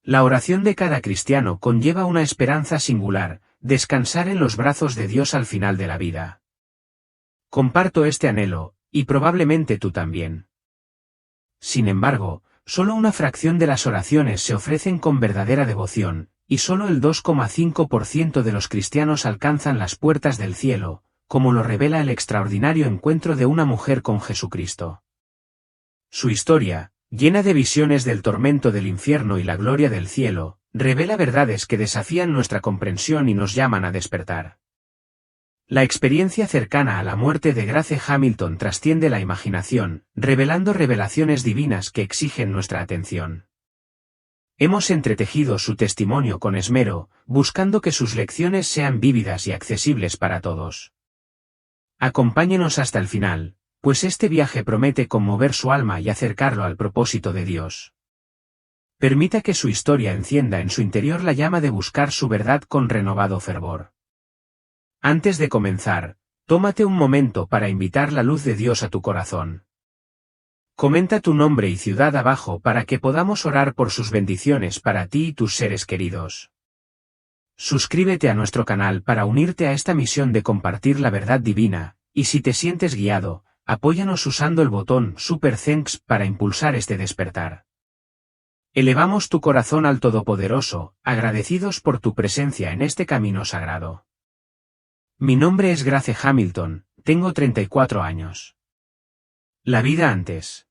La oración de cada cristiano conlleva una esperanza singular, descansar en los brazos de Dios al final de la vida. Comparto este anhelo, y probablemente tú también. Sin embargo, solo una fracción de las oraciones se ofrecen con verdadera devoción, y solo el 2,5% de los cristianos alcanzan las puertas del cielo, como lo revela el extraordinario encuentro de una mujer con Jesucristo. Su historia, llena de visiones del tormento del infierno y la gloria del cielo, revela verdades que desafían nuestra comprensión y nos llaman a despertar. La experiencia cercana a la muerte de Grace Hamilton trasciende la imaginación, revelando revelaciones divinas que exigen nuestra atención. Hemos entretejido su testimonio con esmero, buscando que sus lecciones sean vívidas y accesibles para todos. Acompáñenos hasta el final, pues este viaje promete conmover su alma y acercarlo al propósito de Dios. Permita que su historia encienda en su interior la llama de buscar su verdad con renovado fervor. Antes de comenzar, tómate un momento para invitar la luz de Dios a tu corazón. Comenta tu nombre y ciudad abajo para que podamos orar por sus bendiciones para ti y tus seres queridos. Suscríbete a nuestro canal para unirte a esta misión de compartir la verdad divina, y si te sientes guiado, apóyanos usando el botón Super Thanks para impulsar este despertar. Elevamos tu corazón al Todopoderoso, agradecidos por tu presencia en este camino sagrado. Mi nombre es Grace Hamilton, tengo 34 años. La vida antes.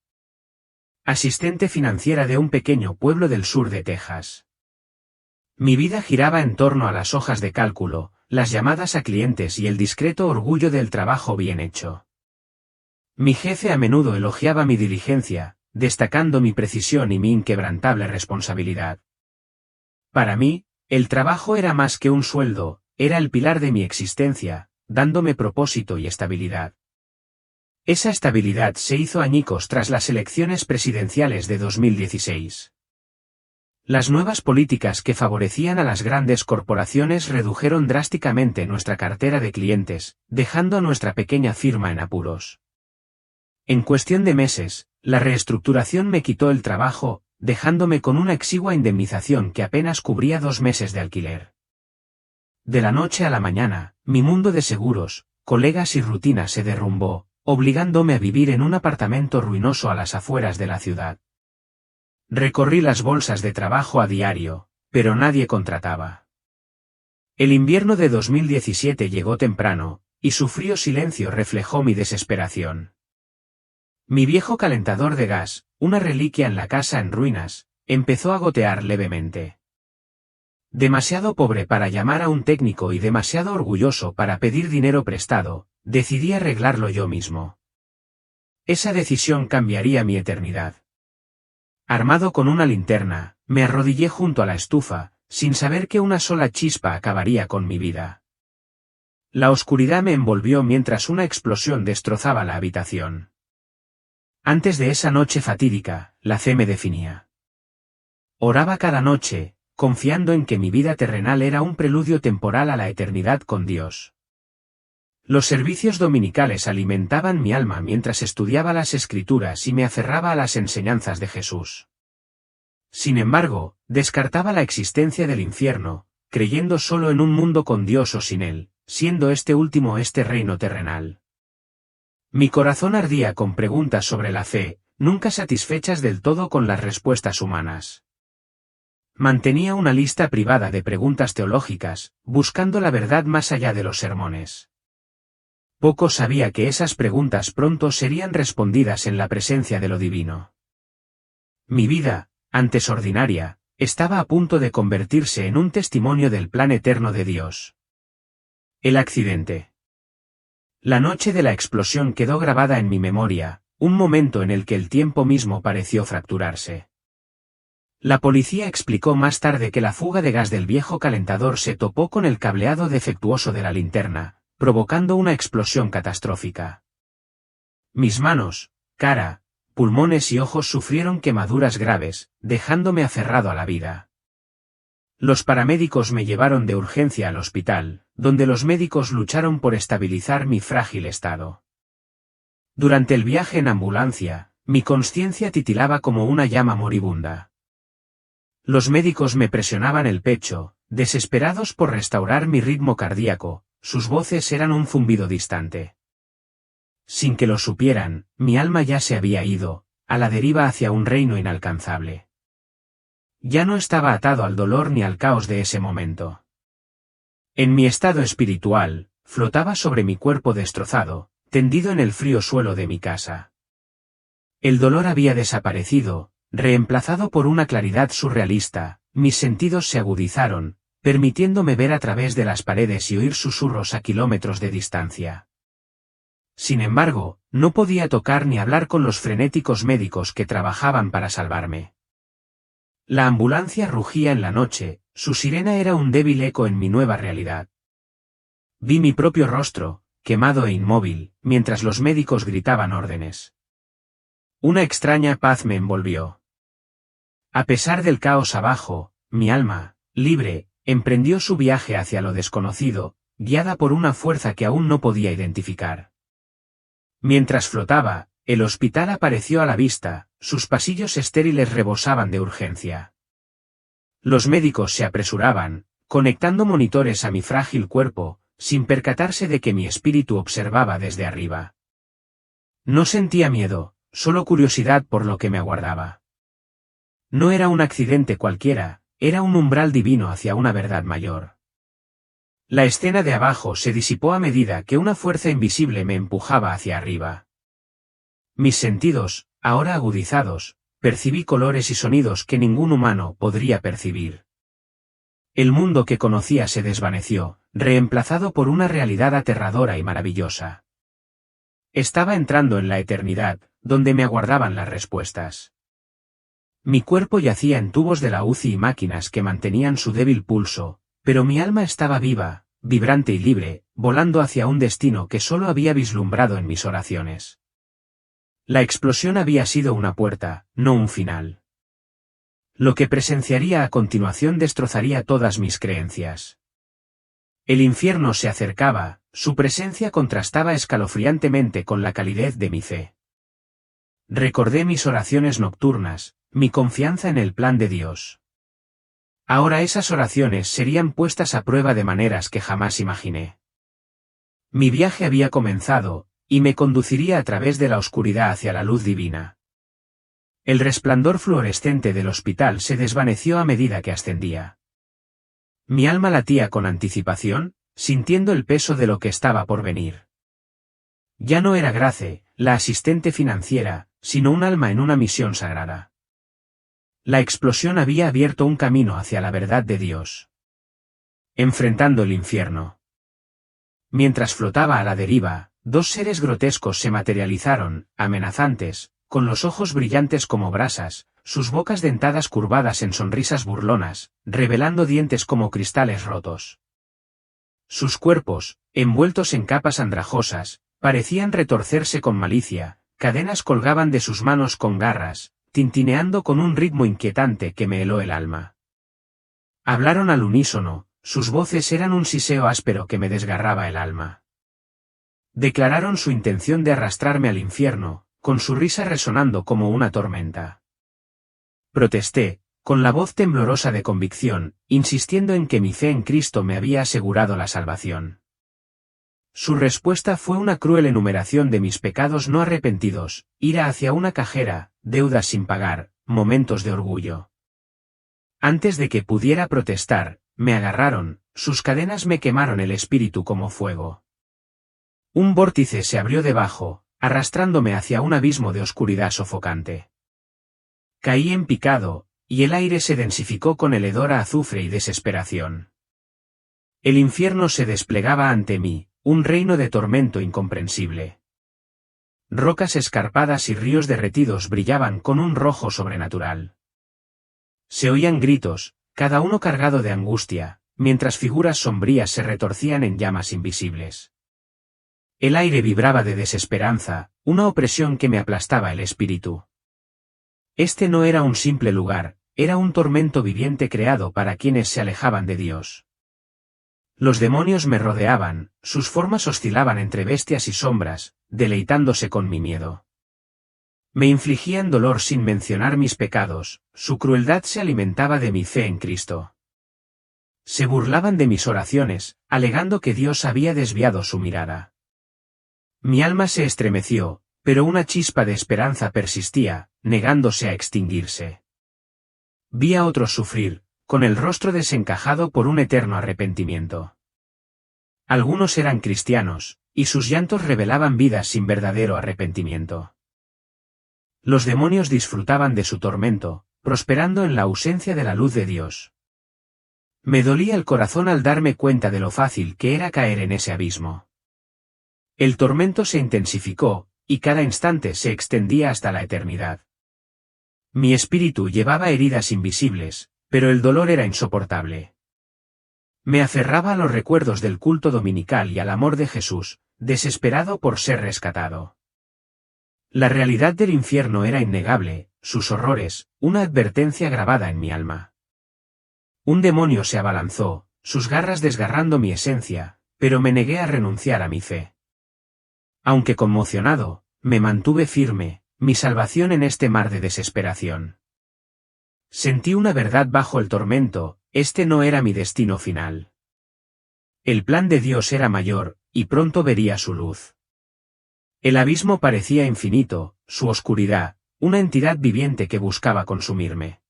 Asistente financiera de un pequeño pueblo del sur de Texas. Mi vida giraba en torno a las hojas de cálculo, las llamadas a clientes y el discreto orgullo del trabajo bien hecho. Mi jefe a menudo elogiaba mi diligencia, destacando mi precisión y mi inquebrantable responsabilidad. Para mí, el trabajo era más que un sueldo, era el pilar de mi existencia, dándome propósito y estabilidad. Esa estabilidad se hizo añicos tras las elecciones presidenciales de 2016. Las nuevas políticas que favorecían a las grandes corporaciones redujeron drásticamente nuestra cartera de clientes, dejando a nuestra pequeña firma en apuros. En cuestión de meses, la reestructuración me quitó el trabajo, dejándome con una exigua indemnización que apenas cubría 2 meses de alquiler. De la noche a la mañana, mi mundo de seguros, colegas y rutina se derrumbó, obligándome a vivir en un apartamento ruinoso a las afueras de la ciudad. Recorrí las bolsas de trabajo a diario, pero nadie contrataba. El invierno de 2017 llegó temprano, y su frío silencio reflejó mi desesperación. Mi viejo calentador de gas, una reliquia en la casa en ruinas, empezó a gotear levemente. Demasiado pobre para llamar a un técnico y demasiado orgulloso para pedir dinero prestado, decidí arreglarlo yo mismo. Esa decisión cambiaría mi eternidad. Armado con una linterna, me arrodillé junto a la estufa, sin saber que una sola chispa acabaría con mi vida. La oscuridad me envolvió mientras una explosión destrozaba la habitación. Antes de esa noche fatídica, la fe me definía. Oraba cada noche, confiando en que mi vida terrenal era un preludio temporal a la eternidad con Dios. Los servicios dominicales alimentaban mi alma mientras estudiaba las Escrituras y me aferraba a las enseñanzas de Jesús. Sin embargo, descartaba la existencia del infierno, creyendo solo en un mundo con Dios o sin él, siendo este último este reino terrenal. Mi corazón ardía con preguntas sobre la fe, nunca satisfechas del todo con las respuestas humanas. Mantenía una lista privada de preguntas teológicas, buscando la verdad más allá de los sermones. Poco sabía que esas preguntas pronto serían respondidas en la presencia de lo divino. Mi vida, antes ordinaria, estaba a punto de convertirse en un testimonio del plan eterno de Dios. El accidente. La noche de la explosión quedó grabada en mi memoria, un momento en el que el tiempo mismo pareció fracturarse. La policía explicó más tarde que la fuga de gas del viejo calentador se topó con el cableado defectuoso de la linterna, provocando una explosión catastrófica. Mis manos, cara, pulmones y ojos sufrieron quemaduras graves, dejándome aferrado a la vida. Los paramédicos me llevaron de urgencia al hospital, donde los médicos lucharon por estabilizar mi frágil estado. Durante el viaje en ambulancia, mi conciencia titilaba como una llama moribunda. Los médicos me presionaban el pecho, desesperados por restaurar mi ritmo cardíaco, sus voces eran un zumbido distante. Sin que lo supieran, mi alma ya se había ido, a la deriva hacia un reino inalcanzable. Ya no estaba atado al dolor ni al caos de ese momento. En mi estado espiritual, flotaba sobre mi cuerpo destrozado, tendido en el frío suelo de mi casa. El dolor había desaparecido, reemplazado por una claridad surrealista, mis sentidos se agudizaron, permitiéndome ver a través de las paredes y oír susurros a kilómetros de distancia. Sin embargo, no podía tocar ni hablar con los frenéticos médicos que trabajaban para salvarme. La ambulancia rugía en la noche, su sirena era un débil eco en mi nueva realidad. Vi mi propio rostro, quemado e inmóvil, mientras los médicos gritaban órdenes. Una extraña paz me envolvió. A pesar del caos abajo, mi alma, libre, emprendió su viaje hacia lo desconocido, guiada por una fuerza que aún no podía identificar. Mientras flotaba, el hospital apareció a la vista, sus pasillos estériles rebosaban de urgencia. Los médicos se apresuraban, conectando monitores a mi frágil cuerpo, sin percatarse de que mi espíritu observaba desde arriba. No sentía miedo, solo curiosidad por lo que me aguardaba. No era un accidente cualquiera, era un umbral divino hacia una verdad mayor. La escena de abajo se disipó a medida que una fuerza invisible me empujaba hacia arriba. Mis sentidos, ahora agudizados, percibí colores y sonidos que ningún humano podría percibir. El mundo que conocía se desvaneció, reemplazado por una realidad aterradora y maravillosa. Estaba entrando en la eternidad, donde me aguardaban las respuestas. Mi cuerpo yacía en tubos de la UCI y máquinas que mantenían su débil pulso, pero mi alma estaba viva, vibrante y libre, volando hacia un destino que solo había vislumbrado en mis oraciones. La explosión había sido una puerta, no un final. Lo que presenciaría a continuación destrozaría todas mis creencias. El infierno se acercaba, su presencia contrastaba escalofriantemente con la calidez de mi fe. Recordé mis oraciones nocturnas, mi confianza en el plan de Dios. Ahora esas oraciones serían puestas a prueba de maneras que jamás imaginé. Mi viaje había comenzado, y me conduciría a través de la oscuridad hacia la luz divina. El resplandor fluorescente del hospital se desvaneció a medida que ascendía. Mi alma latía con anticipación, sintiendo el peso de lo que estaba por venir. Ya no era Grace, la asistente financiera, sino un alma en una misión sagrada. La explosión había abierto un camino hacia la verdad de Dios. Enfrentando el infierno. Mientras flotaba a la deriva, dos seres grotescos se materializaron, amenazantes, con los ojos brillantes como brasas, sus bocas dentadas curvadas en sonrisas burlonas, revelando dientes como cristales rotos. Sus cuerpos, envueltos en capas andrajosas, parecían retorcerse con malicia, cadenas colgaban de sus manos con garras, tintineando con un ritmo inquietante que me heló el alma. Hablaron al unísono, sus voces eran un siseo áspero que me desgarraba el alma. Declararon su intención de arrastrarme al infierno, con su risa resonando como una tormenta. Protesté, con la voz temblorosa de convicción, insistiendo en que mi fe en Cristo me había asegurado la salvación. Su respuesta fue una cruel enumeración de mis pecados no arrepentidos, ira hacia una cajera, deudas sin pagar, momentos de orgullo. Antes de que pudiera protestar, me agarraron, sus cadenas me quemaron el espíritu como fuego. Un vórtice se abrió debajo, arrastrándome hacia un abismo de oscuridad sofocante. Caí en picado, y el aire se densificó con el hedor a azufre y desesperación. El infierno se desplegaba ante mí, un reino de tormento incomprensible. Rocas escarpadas y ríos derretidos brillaban con un rojo sobrenatural. Se oían gritos, cada uno cargado de angustia, mientras figuras sombrías se retorcían en llamas invisibles. El aire vibraba de desesperanza, una opresión que me aplastaba el espíritu. Este no era un simple lugar, era un tormento viviente creado para quienes se alejaban de Dios. Los demonios me rodeaban, sus formas oscilaban entre bestias y sombras, deleitándose con mi miedo. Me infligían dolor sin mencionar mis pecados, su crueldad se alimentaba de mi fe en Cristo. Se burlaban de mis oraciones, alegando que Dios había desviado su mirada. Mi alma se estremeció, pero una chispa de esperanza persistía, negándose a extinguirse. Vi a otros sufrir, con el rostro desencajado por un eterno arrepentimiento. Algunos eran cristianos, y sus llantos revelaban vidas sin verdadero arrepentimiento. Los demonios disfrutaban de su tormento, prosperando en la ausencia de la luz de Dios. Me dolía el corazón al darme cuenta de lo fácil que era caer en ese abismo. El tormento se intensificó, y cada instante se extendía hasta la eternidad. Mi espíritu llevaba heridas invisibles, pero el dolor era insoportable. Me aferraba a los recuerdos del culto dominical y al amor de Jesús, desesperado por ser rescatado. La realidad del infierno era innegable, sus horrores, una advertencia grabada en mi alma. Un demonio se abalanzó, sus garras desgarrando mi esencia, pero me negué a renunciar a mi fe. Aunque conmocionado, me mantuve firme, mi salvación en este mar de desesperación. Sentí una verdad bajo el tormento, este no era mi destino final. El plan de Dios era mayor, y pronto vería su luz. El abismo parecía infinito, su oscuridad, una entidad viviente que buscaba consumirme.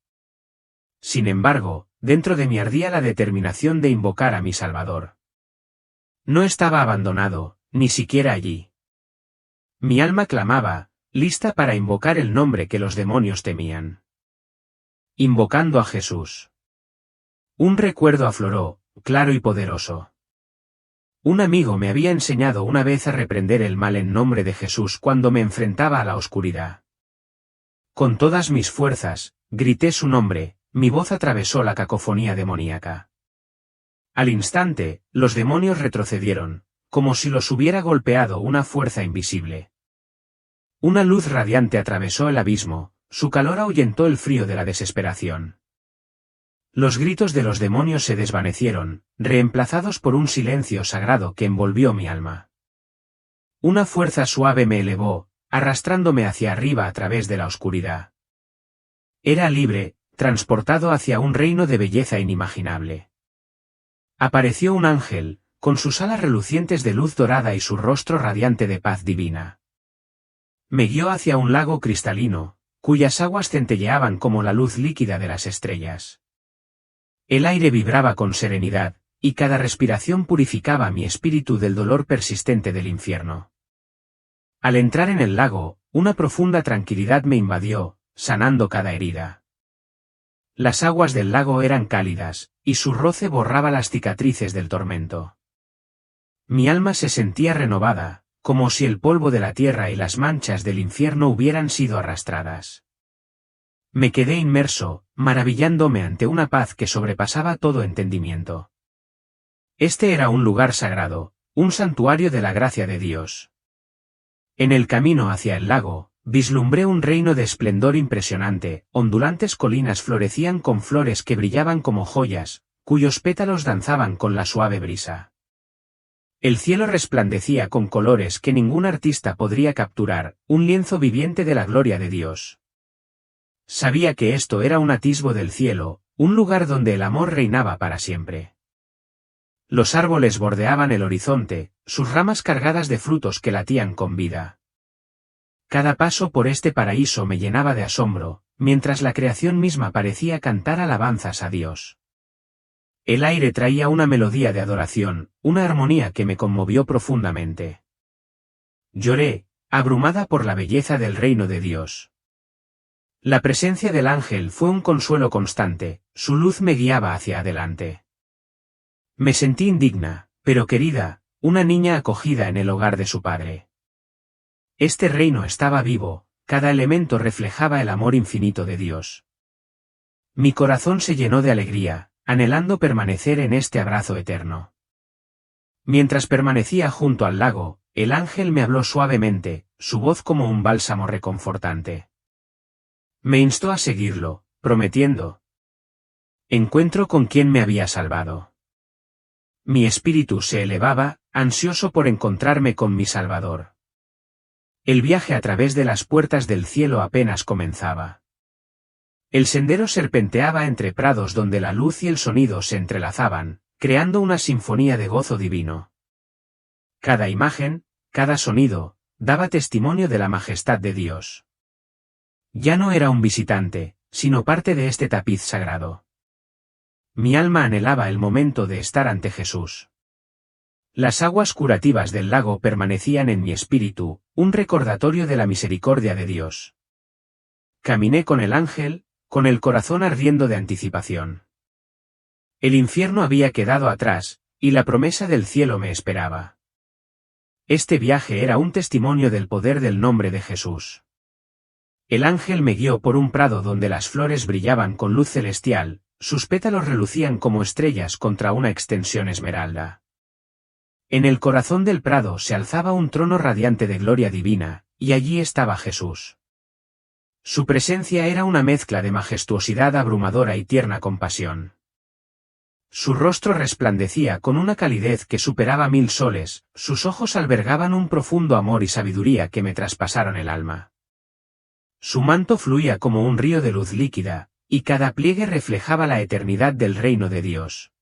Sin embargo, dentro de mí ardía la determinación de invocar a mi Salvador. No estaba abandonado, ni siquiera allí. Mi alma clamaba, lista para invocar el nombre que los demonios temían. Invocando a Jesús. Un recuerdo afloró, claro y poderoso. Un amigo me había enseñado una vez a reprender el mal en nombre de Jesús cuando me enfrentaba a la oscuridad. Con todas mis fuerzas, grité su nombre, mi voz atravesó la cacofonía demoníaca. Al instante, los demonios retrocedieron, como si los hubiera golpeado una fuerza invisible. Una luz radiante atravesó el abismo, su calor ahuyentó el frío de la desesperación. Los gritos de los demonios se desvanecieron, reemplazados por un silencio sagrado que envolvió mi alma. Una fuerza suave me elevó, arrastrándome hacia arriba a través de la oscuridad. Era libre, transportado hacia un reino de belleza inimaginable. Apareció un ángel, con sus alas relucientes de luz dorada y su rostro radiante de paz divina. Me guió hacia un lago cristalino, cuyas aguas centelleaban como la luz líquida de las estrellas. El aire vibraba con serenidad, y cada respiración purificaba mi espíritu del dolor persistente del infierno. Al entrar en el lago, una profunda tranquilidad me invadió, sanando cada herida. Las aguas del lago eran cálidas, y su roce borraba las cicatrices del tormento. Mi alma se sentía renovada, como si el polvo de la tierra y las manchas del infierno hubieran sido arrastradas. Me quedé inmerso, maravillándome ante una paz que sobrepasaba todo entendimiento. Este era un lugar sagrado, un santuario de la gracia de Dios. En el camino hacia el lago, vislumbré un reino de esplendor impresionante, ondulantes colinas florecían con flores que brillaban como joyas, cuyos pétalos danzaban con la suave brisa. El cielo resplandecía con colores que ningún artista podría capturar, un lienzo viviente de la gloria de Dios. Sabía que esto era un atisbo del cielo, un lugar donde el amor reinaba para siempre. Los árboles bordeaban el horizonte, sus ramas cargadas de frutos que latían con vida. Cada paso por este paraíso me llenaba de asombro, mientras la creación misma parecía cantar alabanzas a Dios. El aire traía una melodía de adoración, una armonía que me conmovió profundamente. Lloré, abrumada por la belleza del reino de Dios. La presencia del ángel fue un consuelo constante, su luz me guiaba hacia adelante. Me sentí indigna, pero querida, una niña acogida en el hogar de su padre. Este reino estaba vivo, cada elemento reflejaba el amor infinito de Dios. Mi corazón se llenó de alegría, anhelando permanecer en este abrazo eterno. Mientras permanecía junto al lago, el ángel me habló suavemente, su voz como un bálsamo reconfortante. Me instó a seguirlo, prometiendo encuentro con quien me había salvado. Mi espíritu se elevaba, ansioso por encontrarme con mi Salvador. El viaje a través de las puertas del cielo apenas comenzaba. El sendero serpenteaba entre prados donde la luz y el sonido se entrelazaban, creando una sinfonía de gozo divino. Cada imagen, cada sonido, daba testimonio de la majestad de Dios. Ya no era un visitante, sino parte de este tapiz sagrado. Mi alma anhelaba el momento de estar ante Jesús. Las aguas curativas del lago permanecían en mi espíritu, un recordatorio de la misericordia de Dios. Caminé con el ángel, con el corazón ardiendo de anticipación. El infierno había quedado atrás, y la promesa del cielo me esperaba. Este viaje era un testimonio del poder del nombre de Jesús. El ángel me guió por un prado donde las flores brillaban con luz celestial, sus pétalos relucían como estrellas contra una extensión esmeralda. En el corazón del prado se alzaba un trono radiante de gloria divina, y allí estaba Jesús. Su presencia era una mezcla de majestuosidad abrumadora y tierna compasión. Su rostro resplandecía con una calidez que superaba 1000 soles, sus ojos albergaban un profundo amor y sabiduría que me traspasaron el alma. Su manto fluía como un río de luz líquida, y cada pliegue reflejaba la eternidad del reino de Dios.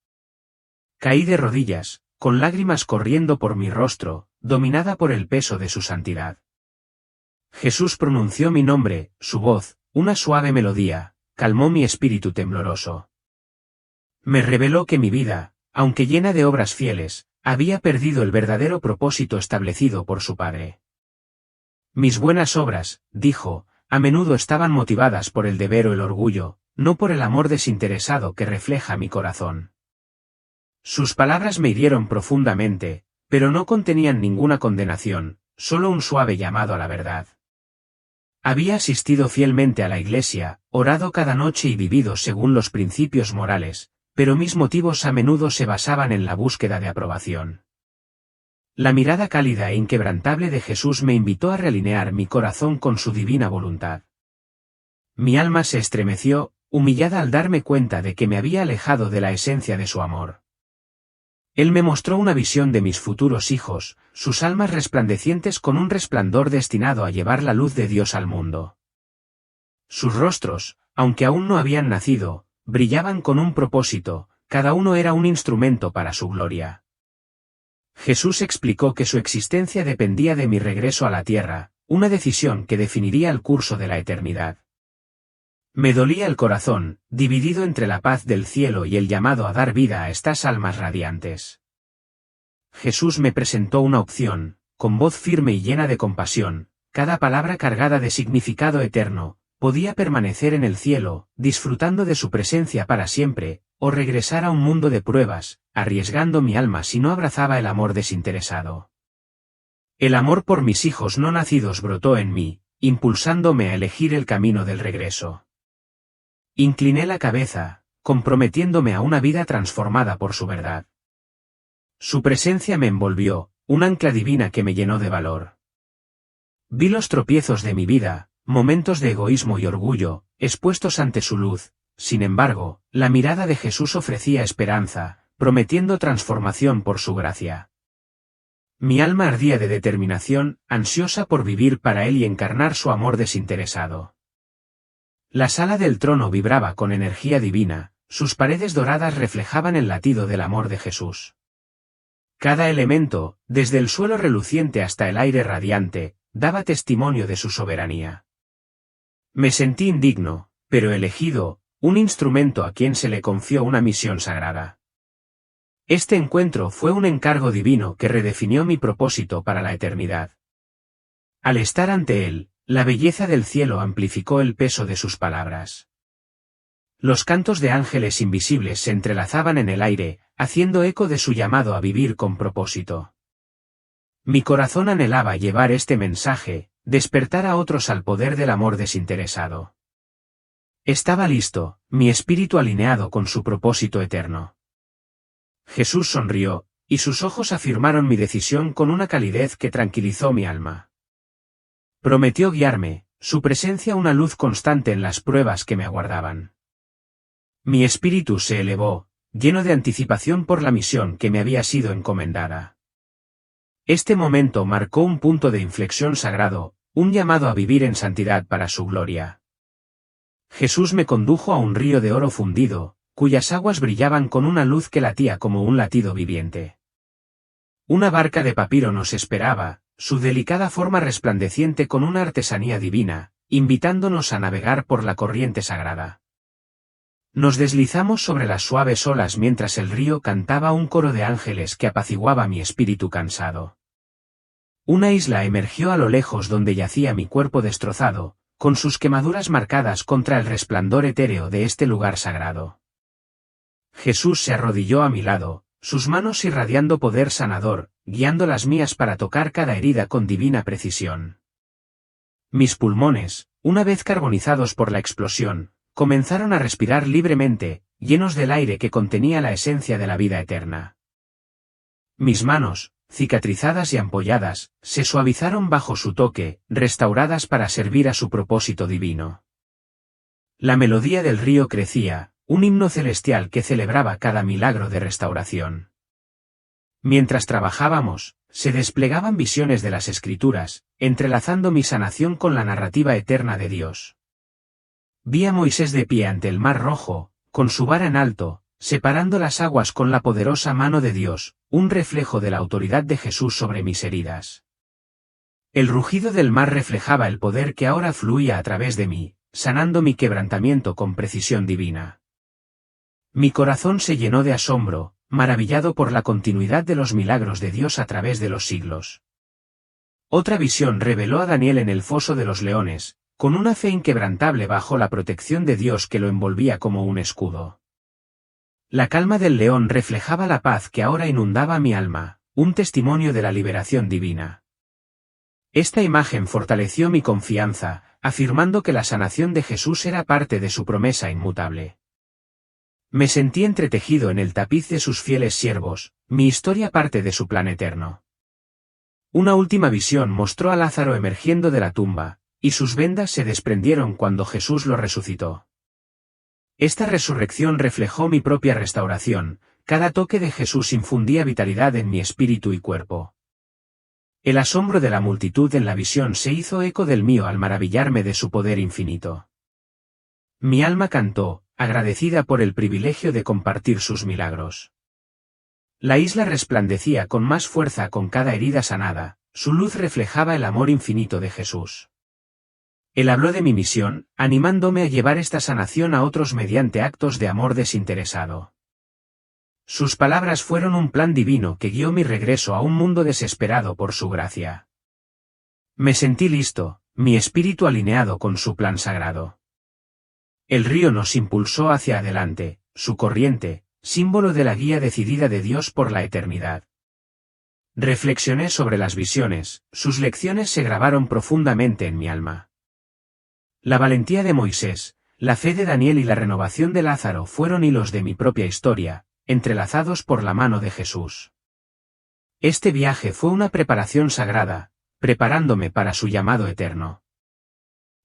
Caí de rodillas, con lágrimas corriendo por mi rostro, dominada por el peso de su santidad. Jesús pronunció mi nombre, su voz, una suave melodía, calmó mi espíritu tembloroso. Me reveló que mi vida, aunque llena de obras fieles, había perdido el verdadero propósito establecido por su Padre. Mis buenas obras, dijo, a menudo estaban motivadas por el deber o el orgullo, no por el amor desinteresado que refleja mi corazón. Sus palabras me hirieron profundamente, pero no contenían ninguna condenación, solo un suave llamado a la verdad. Había asistido fielmente a la iglesia, orado cada noche y vivido según los principios morales, pero mis motivos a menudo se basaban en la búsqueda de aprobación. La mirada cálida e inquebrantable de Jesús me invitó a realinear mi corazón con su divina voluntad. Mi alma se estremeció, humillada al darme cuenta de que me había alejado de la esencia de su amor. Él me mostró una visión de mis futuros hijos, sus almas resplandecientes con un resplandor destinado a llevar la luz de Dios al mundo. Sus rostros, aunque aún no habían nacido, brillaban con un propósito, cada uno era un instrumento para su gloria. Jesús explicó que su existencia dependía de mi regreso a la tierra, una decisión que definiría el curso de la eternidad. Me dolía el corazón, dividido entre la paz del cielo y el llamado a dar vida a estas almas radiantes. Jesús me presentó una opción, con voz firme y llena de compasión, cada palabra cargada de significado eterno, podía permanecer en el cielo, disfrutando de su presencia para siempre, o regresar a un mundo de pruebas, arriesgando mi alma si no abrazaba el amor desinteresado. El amor por mis hijos no nacidos brotó en mí, impulsándome a elegir el camino del regreso. Incliné la cabeza, comprometiéndome a una vida transformada por su verdad. Su presencia me envolvió, un ancla divina que me llenó de valor. Vi los tropiezos de mi vida, momentos de egoísmo y orgullo, expuestos ante su luz. Sin embargo, la mirada de Jesús ofrecía esperanza, prometiendo transformación por su gracia. Mi alma ardía de determinación, ansiosa por vivir para Él y encarnar su amor desinteresado. La sala del trono vibraba con energía divina, sus paredes doradas reflejaban el latido del amor de Jesús. Cada elemento, desde el suelo reluciente hasta el aire radiante, daba testimonio de su soberanía. Me sentí indigno, pero elegido, un instrumento a quien se le confió una misión sagrada. Este encuentro fue un encargo divino que redefinió mi propósito para la eternidad. Al estar ante Él, la belleza del cielo amplificó el peso de sus palabras. Los cantos de ángeles invisibles se entrelazaban en el aire, haciendo eco de su llamado a vivir con propósito. Mi corazón anhelaba llevar este mensaje, despertar a otros al poder del amor desinteresado. Estaba listo, mi espíritu alineado con su propósito eterno. Jesús sonrió, y sus ojos afirmaron mi decisión con una calidez que tranquilizó mi alma. Prometió guiarme, su presencia una luz constante en las pruebas que me aguardaban. Mi espíritu se elevó, lleno de anticipación por la misión que me había sido encomendada. Este momento marcó un punto de inflexión sagrado, un llamado a vivir en santidad para su gloria. Jesús me condujo a un río de oro fundido, cuyas aguas brillaban con una luz que latía como un latido viviente. Una barca de papiro nos esperaba, su delicada forma resplandeciente con una artesanía divina, invitándonos a navegar por la corriente sagrada. Nos deslizamos sobre las suaves olas mientras el río cantaba un coro de ángeles que apaciguaba mi espíritu cansado. Una isla emergió a lo lejos donde yacía mi cuerpo destrozado, con sus quemaduras marcadas contra el resplandor etéreo de este lugar sagrado. Jesús se arrodilló a mi lado, sus manos irradiando poder sanador, guiando las mías para tocar cada herida con divina precisión. Mis pulmones, una vez carbonizados por la explosión, comenzaron a respirar libremente, llenos del aire que contenía la esencia de la vida eterna. Mis manos, cicatrizadas y ampolladas, se suavizaron bajo su toque, restauradas para servir a su propósito divino. La melodía del río crecía, un himno celestial que celebraba cada milagro de restauración. Mientras trabajábamos, se desplegaban visiones de las Escrituras, entrelazando mi sanación con la narrativa eterna de Dios. Vi a Moisés de pie ante el Mar Rojo, con su vara en alto, separando las aguas con la poderosa mano de Dios, un reflejo de la autoridad de Jesús sobre mis heridas. El rugido del mar reflejaba el poder que ahora fluía a través de mí, sanando mi quebrantamiento con precisión divina. Mi corazón se llenó de asombro, maravillado por la continuidad de los milagros de Dios a través de los siglos. Otra visión reveló a Daniel en el foso de los leones, con una fe inquebrantable bajo la protección de Dios que lo envolvía como un escudo. La calma del león reflejaba la paz que ahora inundaba mi alma, un testimonio de la liberación divina. Esta imagen fortaleció mi confianza, afirmando que la sanación de Jesús era parte de su promesa inmutable. Me sentí entretejido en el tapiz de sus fieles siervos, mi historia parte de su plan eterno. Una última visión mostró a Lázaro emergiendo de la tumba, y sus vendas se desprendieron cuando Jesús lo resucitó. Esta resurrección reflejó mi propia restauración, cada toque de Jesús infundía vitalidad en mi espíritu y cuerpo. El asombro de la multitud en la visión se hizo eco del mío al maravillarme de su poder infinito. Mi alma cantó, agradecida por el privilegio de compartir sus milagros. La isla resplandecía con más fuerza con cada herida sanada, su luz reflejaba el amor infinito de Jesús. Él habló de mi misión, animándome a llevar esta sanación a otros mediante actos de amor desinteresado. Sus palabras fueron un plan divino que guió mi regreso a un mundo desesperado por su gracia. Me sentí listo, mi espíritu alineado con su plan sagrado. El río nos impulsó hacia adelante, su corriente, símbolo de la guía decidida de Dios por la eternidad. Reflexioné sobre las visiones, sus lecciones se grabaron profundamente en mi alma. La valentía de Moisés, la fe de Daniel y la renovación de Lázaro fueron hilos de mi propia historia, entrelazados por la mano de Jesús. Este viaje fue una preparación sagrada, preparándome para su llamado eterno.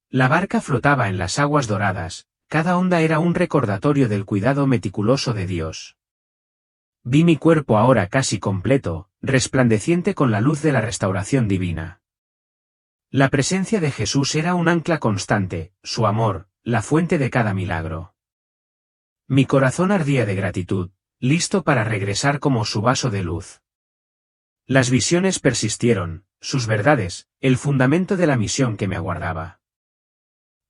La barca flotaba en las aguas doradas, cada onda era un recordatorio del cuidado meticuloso de Dios. Vi mi cuerpo ahora casi completo, resplandeciente con la luz de la restauración divina. La presencia de Jesús era un ancla constante, su amor, la fuente de cada milagro. Mi corazón ardía de gratitud, listo para regresar como su vaso de luz. Las visiones persistieron, sus verdades, el fundamento de la misión que me aguardaba.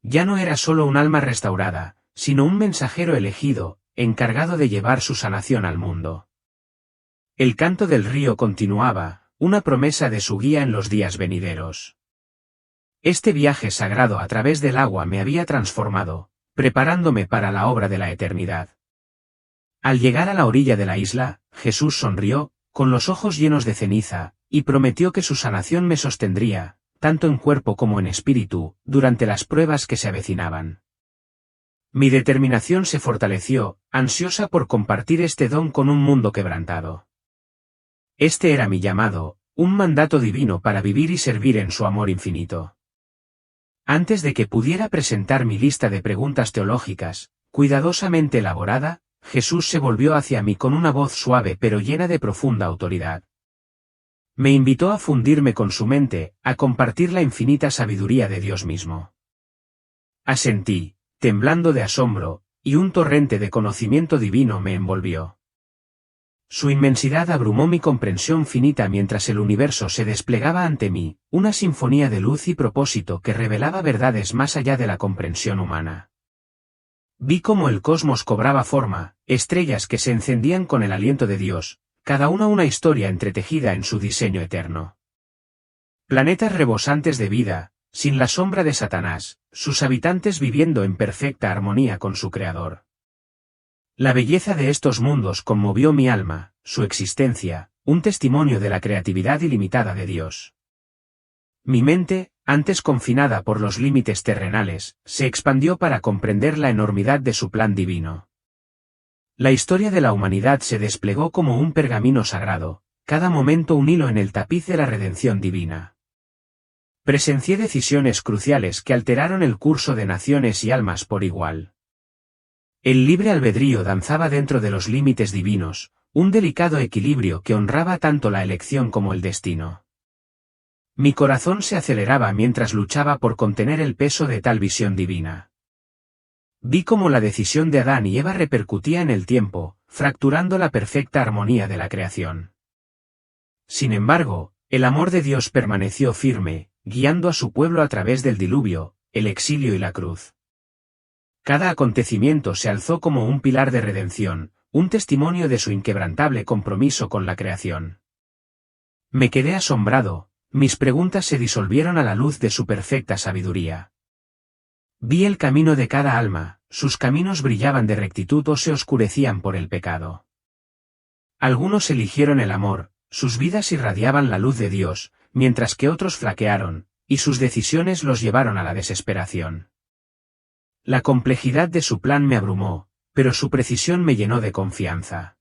Ya no era solo un alma restaurada, sino un mensajero elegido, encargado de llevar su sanación al mundo. El canto del río continuaba, una promesa de su guía en los días venideros. Este viaje sagrado a través del agua me había transformado, preparándome para la obra de la eternidad. Al llegar a la orilla de la isla, Jesús sonrió, con los ojos llenos de ceniza, y prometió que su sanación me sostendría, tanto en cuerpo como en espíritu, durante las pruebas que se avecinaban. Mi determinación se fortaleció, ansiosa por compartir este don con un mundo quebrantado. Este era mi llamado, un mandato divino para vivir y servir en su amor infinito. Antes de que pudiera presentar mi lista de preguntas teológicas, cuidadosamente elaborada, Jesús se volvió hacia mí con una voz suave pero llena de profunda autoridad. Me invitó a fundirme con su mente, a compartir la infinita sabiduría de Dios mismo. Asentí, temblando de asombro, y un torrente de conocimiento divino me envolvió. Su inmensidad abrumó mi comprensión finita mientras el universo se desplegaba ante mí, una sinfonía de luz y propósito que revelaba verdades más allá de la comprensión humana. Vi cómo el cosmos cobraba forma, estrellas que se encendían con el aliento de Dios, cada una historia entretejida en su diseño eterno. Planetas rebosantes de vida, sin la sombra de Satanás, sus habitantes viviendo en perfecta armonía con su Creador. La belleza de estos mundos conmovió mi alma, su existencia, un testimonio de la creatividad ilimitada de Dios. Mi mente, antes confinada por los límites terrenales, se expandió para comprender la enormidad de su plan divino. La historia de la humanidad se desplegó como un pergamino sagrado, cada momento un hilo en el tapiz de la redención divina. Presencié decisiones cruciales que alteraron el curso de naciones y almas por igual. El libre albedrío danzaba dentro de los límites divinos, un delicado equilibrio que honraba tanto la elección como el destino. Mi corazón se aceleraba mientras luchaba por contener el peso de tal visión divina. Vi cómo la decisión de Adán y Eva repercutía en el tiempo, fracturando la perfecta armonía de la creación. Sin embargo, el amor de Dios permaneció firme, guiando a su pueblo a través del diluvio, el exilio y la cruz. Cada acontecimiento se alzó como un pilar de redención, un testimonio de su inquebrantable compromiso con la creación. Me quedé asombrado, mis preguntas se disolvieron a la luz de su perfecta sabiduría. Vi el camino de cada alma, sus caminos brillaban de rectitud o se oscurecían por el pecado. Algunos eligieron el amor, sus vidas irradiaban la luz de Dios, mientras que otros flaquearon, y sus decisiones los llevaron a la desesperación. La complejidad de su plan me abrumó, pero su precisión me llenó de confianza.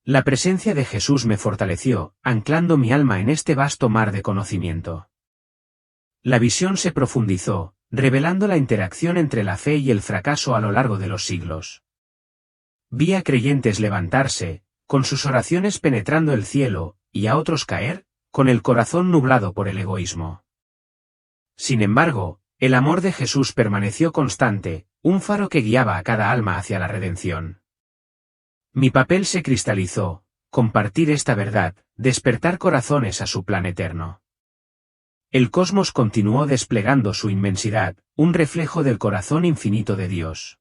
La presencia de Jesús me fortaleció, anclando mi alma en este vasto mar de conocimiento. La visión se profundizó, revelando la interacción entre la fe y el fracaso a lo largo de los siglos. Vi a creyentes levantarse, con sus oraciones penetrando el cielo, y a otros caer, con el corazón nublado por el egoísmo. Sin embargo, el amor de Jesús permaneció constante, un faro que guiaba a cada alma hacia la redención. Mi papel se cristalizó, compartir esta verdad, despertar corazones a su plan eterno. El cosmos continuó desplegando su inmensidad, un reflejo del corazón infinito de Dios.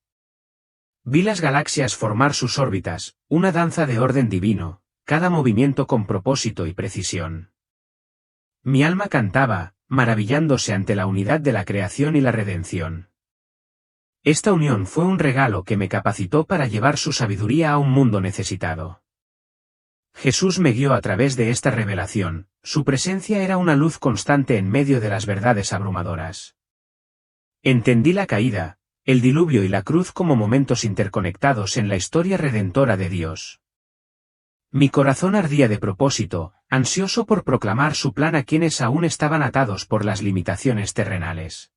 Vi las galaxias formar sus órbitas, una danza de orden divino, cada movimiento con propósito y precisión. Mi alma cantaba, maravillándose ante la unidad de la creación y la redención. Esta unión fue un regalo que me capacitó para llevar su sabiduría a un mundo necesitado. Jesús me guió a través de esta revelación, su presencia era una luz constante en medio de las verdades abrumadoras. Entendí la caída, el diluvio y la cruz como momentos interconectados en la historia redentora de Dios. Mi corazón ardía de propósito, ansioso por proclamar su plan a quienes aún estaban atados por las limitaciones terrenales.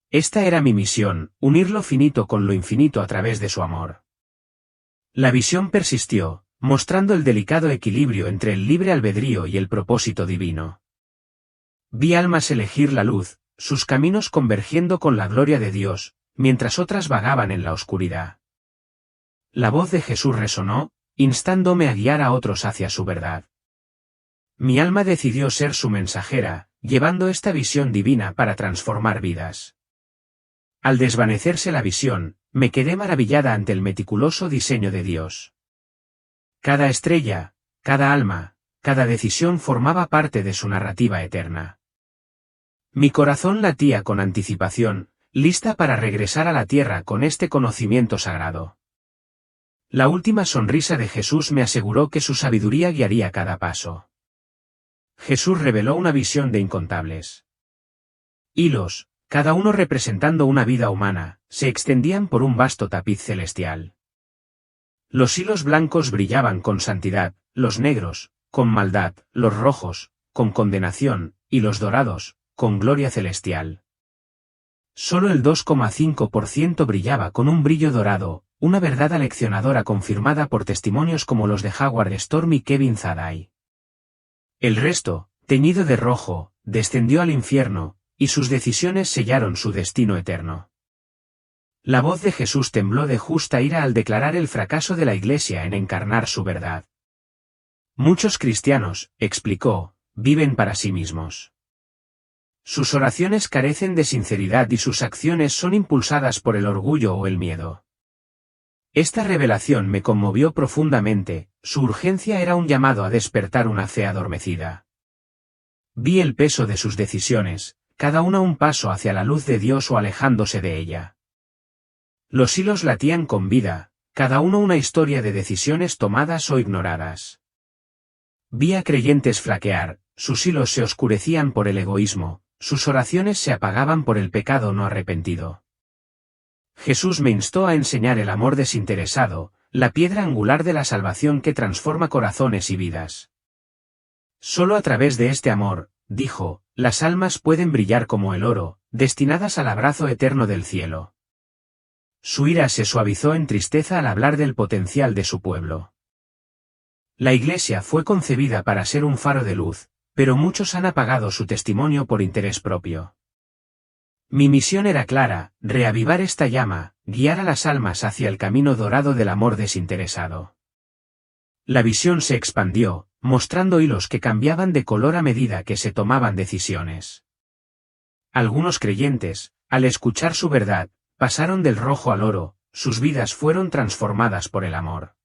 Esta era mi misión, unir lo finito con lo infinito a través de su amor. La visión persistió, mostrando el delicado equilibrio entre el libre albedrío y el propósito divino. Vi almas elegir la luz, sus caminos convergiendo con la gloria de Dios, mientras otras vagaban en la oscuridad. La voz de Jesús resonó, instándome a guiar a otros hacia su verdad. Mi alma decidió ser su mensajera, llevando esta visión divina para transformar vidas. Al desvanecerse la visión, me quedé maravillada ante el meticuloso diseño de Dios. Cada estrella, cada alma, cada decisión formaba parte de su narrativa eterna. Mi corazón latía con anticipación, lista para regresar a la tierra con este conocimiento sagrado. La última sonrisa de Jesús me aseguró que su sabiduría guiaría cada paso. Jesús reveló una visión de incontables hilos, cada uno representando una vida humana, se extendían por un vasto tapiz celestial. Los hilos blancos brillaban con santidad, los negros, con maldad, los rojos, con condenación, y los dorados, con gloria celestial. Solo el 2,5% brillaba con un brillo dorado, una verdad aleccionadora confirmada por testimonios como los de Howard Storm y Kevin Zadai. El resto, teñido de rojo, descendió al infierno, y sus decisiones sellaron su destino eterno. La voz de Jesús tembló de justa ira al declarar el fracaso de la Iglesia en encarnar su verdad. Muchos cristianos, explicó, viven para sí mismos. Sus oraciones carecen de sinceridad y sus acciones son impulsadas por el orgullo o el miedo. Esta revelación me conmovió profundamente, su urgencia era un llamado a despertar una fe adormecida. Vi el peso de sus decisiones, cada una un paso hacia la luz de Dios o alejándose de ella. Los hilos latían con vida, cada uno una historia de decisiones tomadas o ignoradas. Vi a creyentes flaquear, sus hilos se oscurecían por el egoísmo, sus oraciones se apagaban por el pecado no arrepentido. Jesús me instó a enseñar el amor desinteresado, la piedra angular de la salvación que transforma corazones y vidas. Solo a través de este amor, dijo, las almas pueden brillar como el oro, destinadas al abrazo eterno del cielo. Su ira se suavizó en tristeza al hablar del potencial de su pueblo. La Iglesia fue concebida para ser un faro de luz, pero muchos han apagado su testimonio por interés propio. Mi misión era clara, reavivar esta llama, guiar a las almas hacia el camino dorado del amor desinteresado. La visión se expandió, mostrando hilos que cambiaban de color a medida que se tomaban decisiones. Algunos creyentes, al escuchar su verdad, pasaron del rojo al oro, sus vidas fueron transformadas por el amor.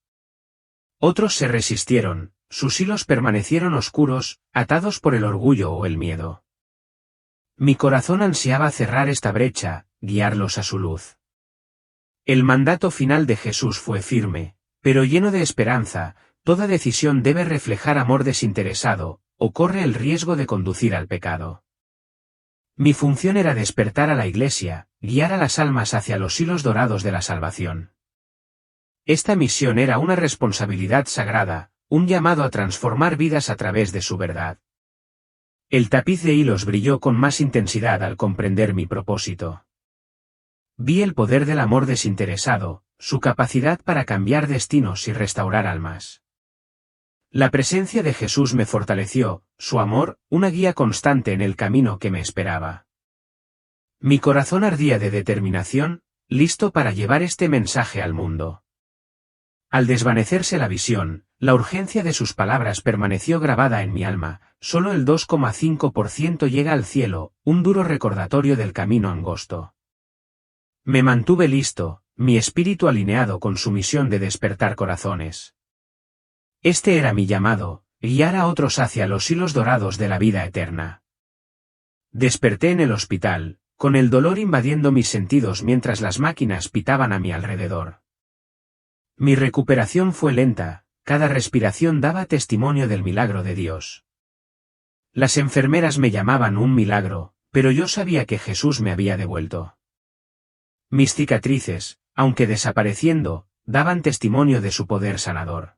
Otros se resistieron, sus hilos permanecieron oscuros, atados por el orgullo o el miedo. Mi corazón ansiaba cerrar esta brecha, guiarlos a su luz. El mandato final de Jesús fue firme, pero lleno de esperanza, toda decisión debe reflejar amor desinteresado, o corre el riesgo de conducir al pecado. Mi función era despertar a la Iglesia, guiar a las almas hacia los hilos dorados de la salvación. Esta misión era una responsabilidad sagrada, un llamado a transformar vidas a través de su verdad. El tapiz de hilos brilló con más intensidad al comprender mi propósito. Vi el poder del amor desinteresado, su capacidad para cambiar destinos y restaurar almas. La presencia de Jesús me fortaleció, su amor, una guía constante en el camino que me esperaba. Mi corazón ardía de determinación, listo para llevar este mensaje al mundo. Al desvanecerse la visión, la urgencia de sus palabras permaneció grabada en mi alma, solo el 2,5% llega al cielo, un duro recordatorio del camino angosto. Me mantuve listo, mi espíritu alineado con su misión de despertar corazones. Este era mi llamado, guiar a otros hacia los hilos dorados de la vida eterna. Desperté en el hospital, con el dolor invadiendo mis sentidos mientras las máquinas pitaban a mi alrededor. Mi recuperación fue lenta, cada respiración daba testimonio del milagro de Dios. Las enfermeras me llamaban un milagro, pero yo sabía que Jesús me había devuelto. Mis cicatrices, aunque desapareciendo, daban testimonio de su poder sanador.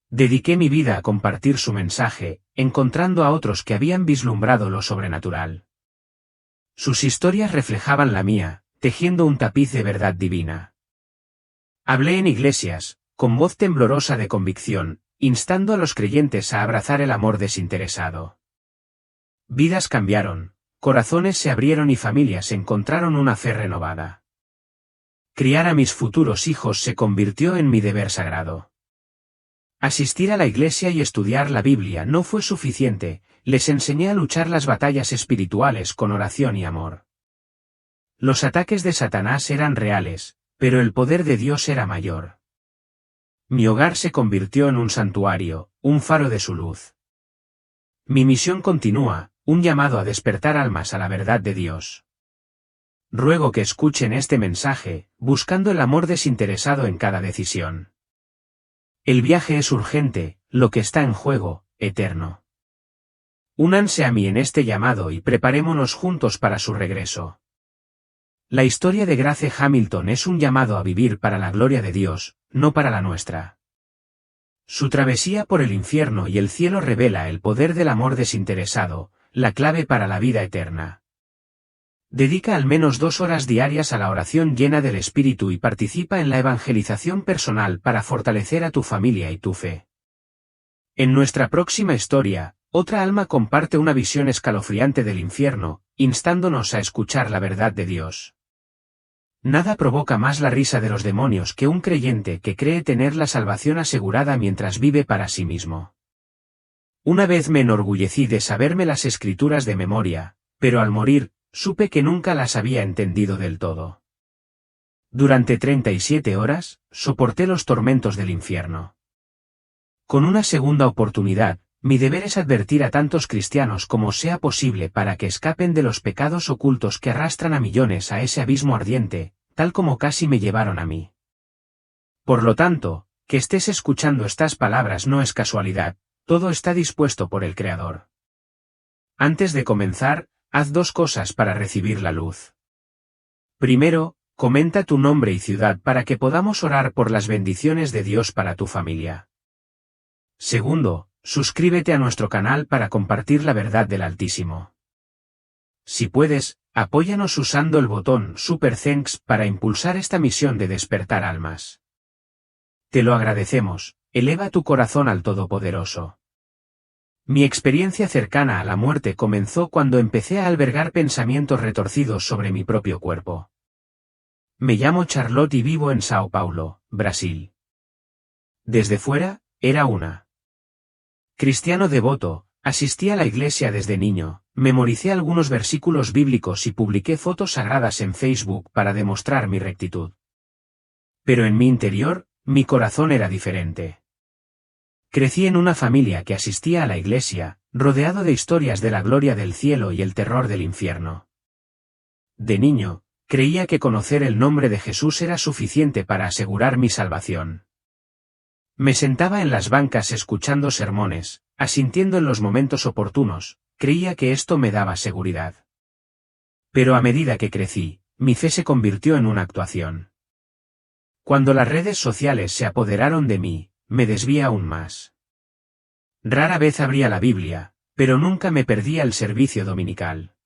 Dediqué mi vida a compartir su mensaje, encontrando a otros que habían vislumbrado lo sobrenatural. Sus historias reflejaban la mía, tejiendo un tapiz de verdad divina. Hablé en iglesias, con voz temblorosa de convicción, instando a los creyentes a abrazar el amor desinteresado. Vidas cambiaron, corazones se abrieron y familias encontraron una fe renovada. Criar a mis futuros hijos se convirtió en mi deber sagrado. Asistir a la iglesia y estudiar la Biblia no fue suficiente, les enseñé a luchar las batallas espirituales con oración y amor. Los ataques de Satanás eran reales, pero el poder de Dios era mayor. Mi hogar se convirtió en un santuario, un faro de su luz. Mi misión continúa, un llamado a despertar almas a la verdad de Dios. Ruego que escuchen este mensaje, buscando el amor desinteresado en cada decisión. El viaje es urgente, lo que está en juego, eterno. Únanse a mí en este llamado y preparémonos juntos para su regreso. La historia de Grace Hamilton es un llamado a vivir para la gloria de Dios, no para la nuestra. Su travesía por el infierno y el cielo revela el poder del amor desinteresado, la clave para la vida eterna. Dedica al menos 2 horas diarias a la oración llena del Espíritu y participa en la evangelización personal para fortalecer a tu familia y tu fe. En nuestra próxima historia, otra alma comparte una visión escalofriante del infierno, instándonos a escuchar la verdad de Dios. Nada provoca más la risa de los demonios que un creyente que cree tener la salvación asegurada mientras vive para sí mismo. Una vez me enorgullecí de saberme las escrituras de memoria, pero al morir, supe que nunca las había entendido del todo. Durante 37 horas, soporté los tormentos del infierno. Con una segunda oportunidad, mi deber es advertir a tantos cristianos como sea posible para que escapen de los pecados ocultos que arrastran a millones a ese abismo ardiente, tal como casi me llevaron a mí. Por lo tanto, que estés escuchando estas palabras no es casualidad, todo está dispuesto por el Creador. Antes de comenzar, haz dos cosas para recibir la luz. Primero, comenta tu nombre y ciudad para que podamos orar por las bendiciones de Dios para tu familia. Segundo, suscríbete a nuestro canal para compartir la verdad del Altísimo. Si puedes, apóyanos usando el botón Super Thanks para impulsar esta misión de despertar almas. Te lo agradecemos, eleva tu corazón al Todopoderoso. Mi experiencia cercana a la muerte comenzó cuando empecé a albergar pensamientos retorcidos sobre mi propio cuerpo. Me llamo Charlotte y vivo en Sao Paulo, Brasil. Desde fuera, era una cristiano devoto, asistí a la iglesia desde niño, memoricé algunos versículos bíblicos y publiqué fotos sagradas en Facebook para demostrar mi rectitud. Pero en mi interior, mi corazón era diferente. Crecí en una familia que asistía a la iglesia, rodeado de historias de la gloria del cielo y el terror del infierno. De niño, creía que conocer el nombre de Jesús era suficiente para asegurar mi salvación. Me sentaba en las bancas escuchando sermones, asintiendo en los momentos oportunos, creía que esto me daba seguridad. Pero a medida que crecí, mi fe se convirtió en una actuación. Cuando las redes sociales se apoderaron de mí, me desvié aún más. Rara vez abría la Biblia, pero nunca me perdía el servicio dominical.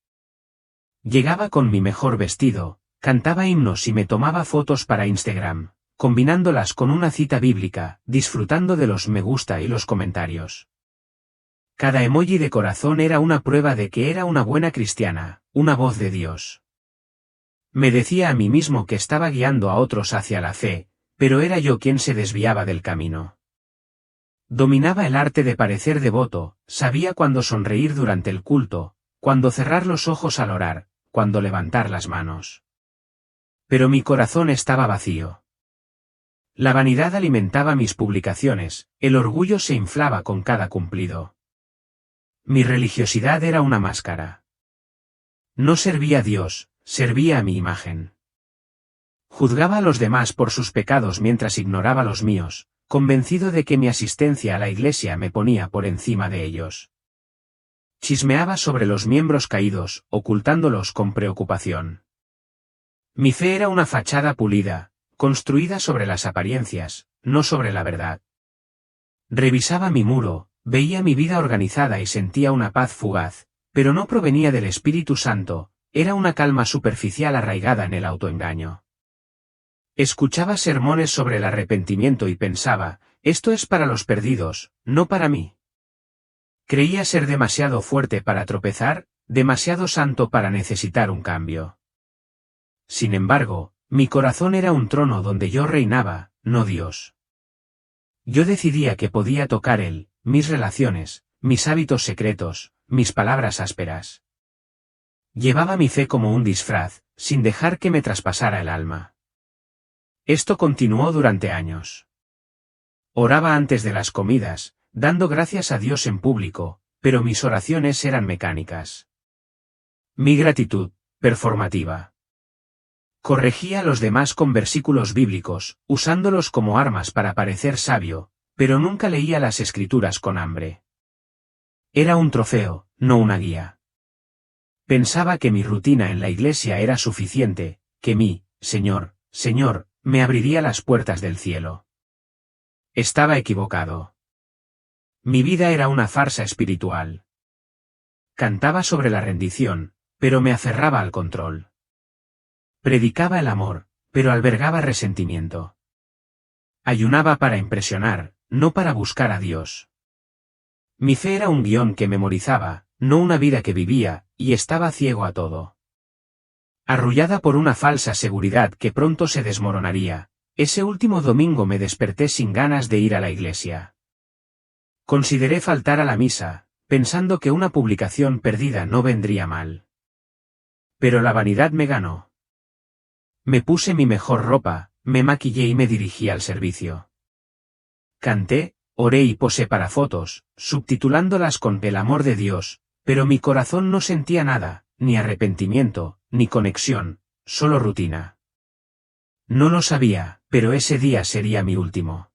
Llegaba con mi mejor vestido, cantaba himnos y me tomaba fotos para Instagram, combinándolas con una cita bíblica, disfrutando de los me gusta y los comentarios. Cada emoji de corazón era una prueba de que era una buena cristiana, una voz de Dios. Me decía a mí mismo que estaba guiando a otros hacia la fe, pero era yo quien se desviaba del camino. Dominaba el arte de parecer devoto, sabía cuándo sonreír durante el culto, cuándo cerrar los ojos al orar, cuándo levantar las manos. Pero mi corazón estaba vacío. La vanidad alimentaba mis publicaciones, el orgullo se inflaba con cada cumplido. Mi religiosidad era una máscara. No servía a Dios, servía a mi imagen. Juzgaba a los demás por sus pecados mientras ignoraba los míos, convencido de que mi asistencia a la iglesia me ponía por encima de ellos. Chismeaba sobre los miembros caídos, ocultándolos con preocupación. Mi fe era una fachada pulida, construida sobre las apariencias, no sobre la verdad. Revisaba mi muro, veía mi vida organizada y sentía una paz fugaz, pero no provenía del Espíritu Santo, era una calma superficial arraigada en el autoengaño. Escuchaba sermones sobre el arrepentimiento y pensaba, esto es para los perdidos, no para mí. Creía ser demasiado fuerte para tropezar, demasiado santo para necesitar un cambio. Sin embargo, mi corazón era un trono donde yo reinaba, no Dios. Yo decidía que podía tocar él, mis relaciones, mis hábitos secretos, mis palabras ásperas. Llevaba mi fe como un disfraz, sin dejar que me traspasara el alma. Esto continuó durante años. Oraba antes de las comidas, dando gracias a Dios en público, pero mis oraciones eran mecánicas. Mi gratitud, performativa. Corregía a los demás con versículos bíblicos, usándolos como armas para parecer sabio, pero nunca leía las escrituras con hambre. Era un trofeo, no una guía. Pensaba que mi rutina en la iglesia era suficiente, que mi Señor, me abriría las puertas del cielo. Estaba equivocado. Mi vida era una farsa espiritual. Cantaba sobre la rendición, pero me aferraba al control. Predicaba el amor, pero albergaba resentimiento. Ayunaba para impresionar, no para buscar a Dios. Mi fe era un guión que memorizaba, no una vida que vivía, y estaba ciego a todo. Arrullada por una falsa seguridad que pronto se desmoronaría, ese último domingo me desperté sin ganas de ir a la iglesia. Consideré faltar a la misa, pensando que una publicación perdida no vendría mal. Pero la vanidad me ganó. Me puse mi mejor ropa, me maquillé y me dirigí al servicio. Canté, oré y posé para fotos, subtitulándolas con "El amor de Dios", pero mi corazón no sentía nada, ni arrepentimiento, ni conexión, solo rutina. No lo sabía, pero ese día sería mi último.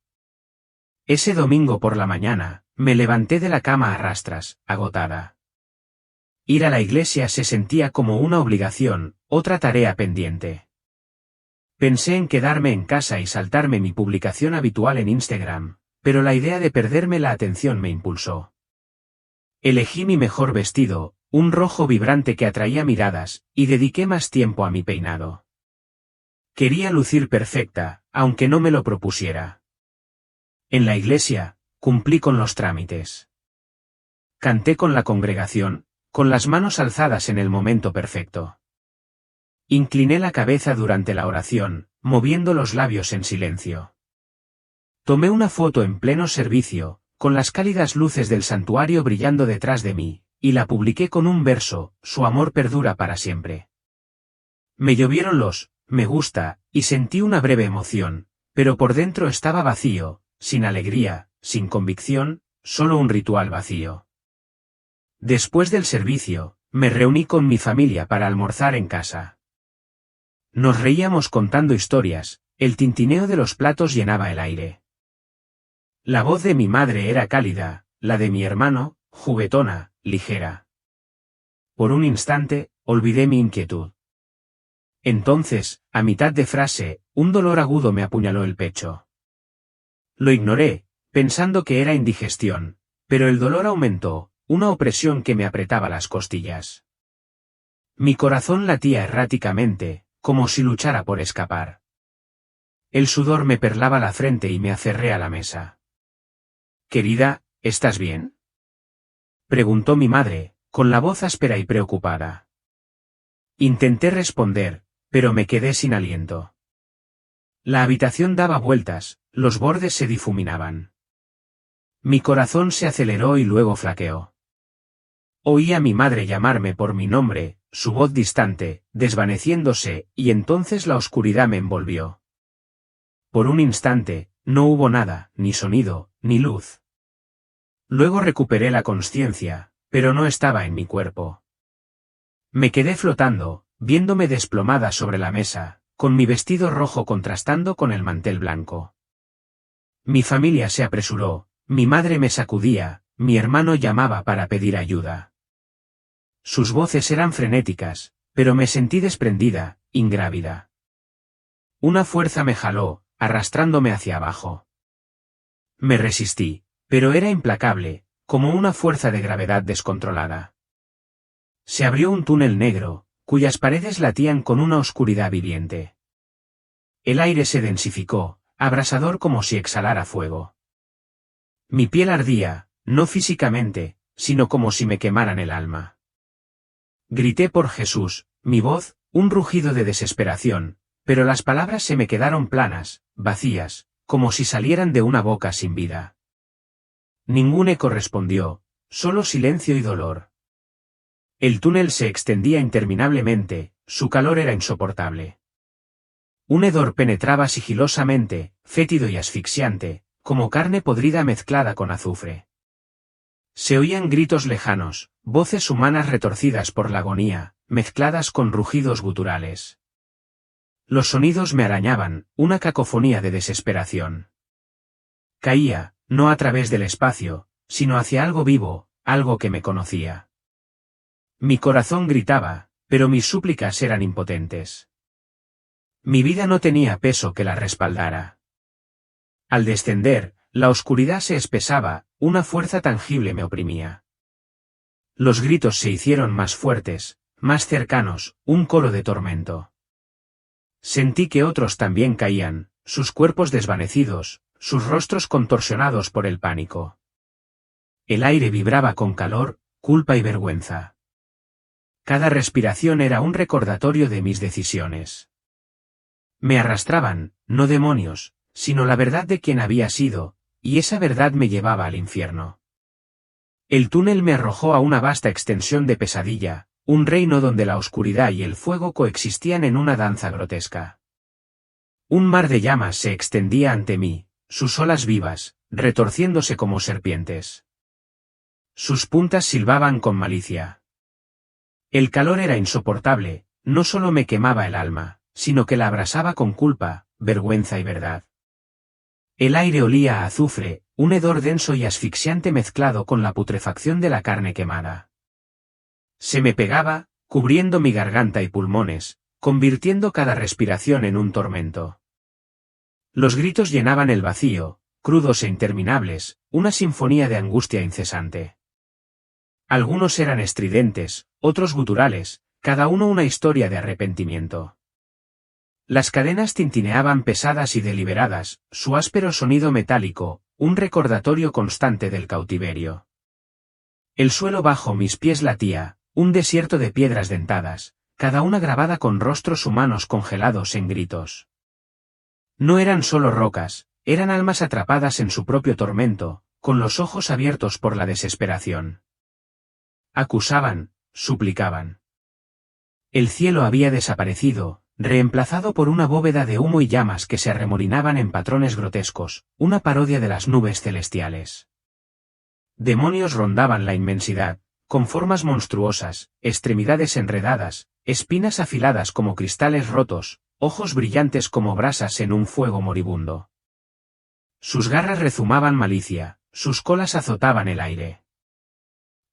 Ese domingo por la mañana, me levanté de la cama a rastras, agotada. Ir a la iglesia se sentía como una obligación, otra tarea pendiente. Pensé en quedarme en casa y saltarme mi publicación habitual en Instagram, pero la idea de perderme la atención me impulsó. Elegí mi mejor vestido, un rojo vibrante que atraía miradas, y dediqué más tiempo a mi peinado. Quería lucir perfecta, aunque no me lo propusiera. En la iglesia, cumplí con los trámites. Canté con la congregación, con las manos alzadas en el momento perfecto. Incliné la cabeza durante la oración, moviendo los labios en silencio. Tomé una foto en pleno servicio, con las cálidas luces del santuario brillando detrás de mí, y la publiqué con un verso: "Su amor perdura para siempre". Me llovieron los "me gusta", y sentí una breve emoción, pero por dentro estaba vacío, sin alegría, sin convicción, solo un ritual vacío. Después del servicio, me reuní con mi familia para almorzar en casa. Nos reíamos contando historias, el tintineo de los platos llenaba el aire. La voz de mi madre era cálida, la de mi hermano, juguetona, ligera. Por un instante, olvidé mi inquietud. Entonces, a mitad de frase, un dolor agudo me apuñaló el pecho. Lo ignoré, pensando que era indigestión, pero el dolor aumentó, una opresión que me apretaba las costillas. Mi corazón latía erráticamente, como si luchara por escapar. El sudor me perlaba la frente y me aferré a la mesa. «Querida, ¿estás bien?», preguntó mi madre, con la voz áspera y preocupada. Intenté responder, pero me quedé sin aliento. La habitación daba vueltas, los bordes se difuminaban. Mi corazón se aceleró y luego flaqueó. Oí a mi madre llamarme por mi nombre, su voz distante, desvaneciéndose, y entonces la oscuridad me envolvió. Por un instante, no hubo nada, ni sonido, ni luz. Luego recuperé la consciencia, pero no estaba en mi cuerpo. Me quedé flotando, viéndome desplomada sobre la mesa, con mi vestido rojo contrastando con el mantel blanco. Mi familia se apresuró, mi madre me sacudía, mi hermano llamaba para pedir ayuda. Sus voces eran frenéticas, pero me sentí desprendida, ingrávida. Una fuerza me jaló, arrastrándome hacia abajo. Me resistí, pero era implacable, como una fuerza de gravedad descontrolada. Se abrió un túnel negro, cuyas paredes latían con una oscuridad viviente. El aire se densificó, abrasador como si exhalara fuego. Mi piel ardía, no físicamente, sino como si me quemaran el alma. Grité por Jesús, mi voz, un rugido de desesperación, pero las palabras se me quedaron planas, vacías, como si salieran de una boca sin vida. Ningún eco respondió, solo silencio y dolor. El túnel se extendía interminablemente, su calor era insoportable. Un hedor penetraba sigilosamente, fétido y asfixiante, como carne podrida mezclada con azufre. Se oían gritos lejanos, voces humanas retorcidas por la agonía, mezcladas con rugidos guturales. Los sonidos me arañaban, una cacofonía de desesperación. Caía, no a través del espacio, sino hacia algo vivo, algo que me conocía. Mi corazón gritaba, pero mis súplicas eran impotentes. Mi vida no tenía peso que la respaldara. Al descender, la oscuridad se espesaba, una fuerza tangible me oprimía. Los gritos se hicieron más fuertes, más cercanos, un coro de tormento. Sentí que otros también caían, sus cuerpos desvanecidos, sus rostros contorsionados por el pánico. El aire vibraba con calor, culpa y vergüenza. Cada respiración era un recordatorio de mis decisiones. Me arrastraban, no demonios, sino la verdad de quién había sido, y esa verdad me llevaba al infierno. El túnel me arrojó a una vasta extensión de pesadilla, un reino donde la oscuridad y el fuego coexistían en una danza grotesca. Un mar de llamas se extendía ante mí, sus olas vivas, retorciéndose como serpientes. Sus puntas silbaban con malicia. El calor era insoportable, no solo me quemaba el alma, sino que la abrasaba con culpa, vergüenza y verdad. El aire olía a azufre, un hedor denso y asfixiante mezclado con la putrefacción de la carne quemada. Se me pegaba, cubriendo mi garganta y pulmones, convirtiendo cada respiración en un tormento. Los gritos llenaban el vacío, crudos e interminables, una sinfonía de angustia incesante. Algunos eran estridentes, otros guturales, cada uno una historia de arrepentimiento. Las cadenas tintineaban pesadas y deliberadas, su áspero sonido metálico, un recordatorio constante del cautiverio. El suelo bajo mis pies latía, un desierto de piedras dentadas, cada una grabada con rostros humanos congelados en gritos. No eran solo rocas, eran almas atrapadas en su propio tormento, con los ojos abiertos por la desesperación. Acusaban, suplicaban. El cielo había desaparecido, reemplazado por una bóveda de humo y llamas que se arremolinaban en patrones grotescos, una parodia de las nubes celestiales. Demonios rondaban la inmensidad, con formas monstruosas, extremidades enredadas, espinas afiladas como cristales rotos, ojos brillantes como brasas en un fuego moribundo. Sus garras rezumaban malicia, sus colas azotaban el aire.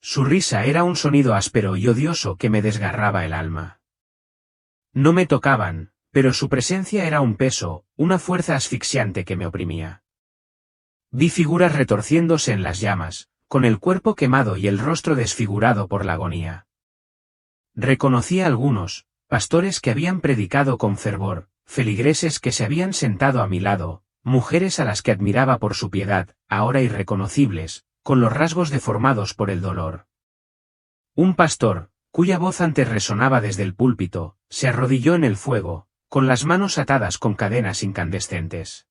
Su risa era un sonido áspero y odioso que me desgarraba el alma. No me tocaban, pero su presencia era un peso, una fuerza asfixiante que me oprimía. Vi figuras retorciéndose en las llamas, con el cuerpo quemado y el rostro desfigurado por la agonía. Reconocí a algunos, pastores que habían predicado con fervor, feligreses que se habían sentado a mi lado, mujeres a las que admiraba por su piedad, ahora irreconocibles, con los rasgos deformados por el dolor. Un pastor, cuya voz antes resonaba desde el púlpito, se arrodilló en el fuego, con las manos atadas con cadenas incandescentes.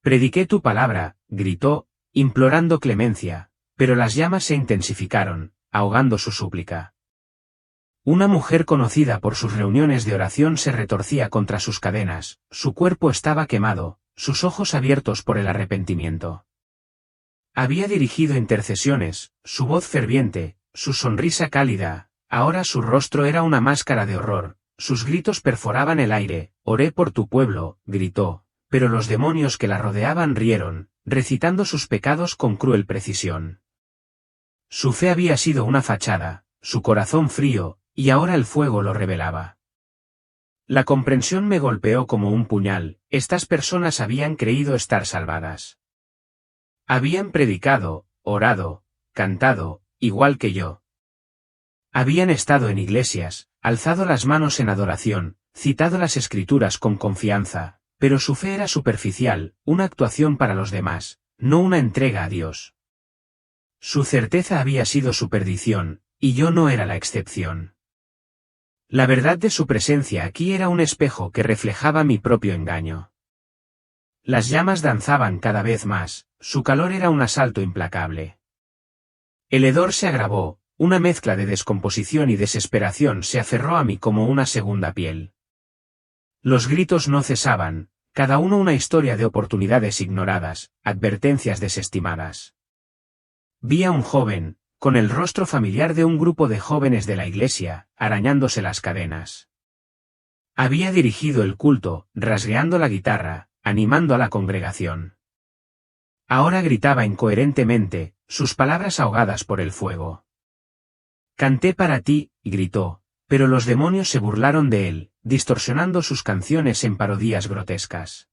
Prediqué tu palabra, gritó, implorando clemencia, pero las llamas se intensificaron, ahogando su súplica. Una mujer conocida por sus reuniones de oración se retorcía contra sus cadenas, su cuerpo estaba quemado, sus ojos abiertos por el arrepentimiento. Había dirigido intercesiones, su voz ferviente, su sonrisa cálida, ahora su rostro era una máscara de horror, sus gritos perforaban el aire. Oré por tu pueblo, gritó, pero los demonios que la rodeaban rieron, recitando sus pecados con cruel precisión. Su fe había sido una fachada, su corazón frío, y ahora el fuego lo revelaba. La comprensión me golpeó como un puñal, estas personas habían creído estar salvadas. Habían predicado, orado, cantado, igual que yo. Habían estado en iglesias, alzado las manos en adoración, citado las escrituras con confianza, pero su fe era superficial, una actuación para los demás, no una entrega a Dios. Su certeza había sido su perdición, y yo no era la excepción. La verdad de su presencia aquí era un espejo que reflejaba mi propio engaño. Las llamas danzaban cada vez más, su calor era un asalto implacable. El hedor se agravó, una mezcla de descomposición y desesperación se aferró a mí como una segunda piel. Los gritos no cesaban, cada uno una historia de oportunidades ignoradas, advertencias desestimadas. Vi a un joven, con el rostro familiar de un grupo de jóvenes de la iglesia, arañándose las cadenas. Había dirigido el culto, rasgueando la guitarra, animando a la congregación. Ahora gritaba incoherentemente, sus palabras ahogadas por el fuego. Canté para ti, gritó, pero los demonios se burlaron de él, distorsionando sus canciones en parodias grotescas.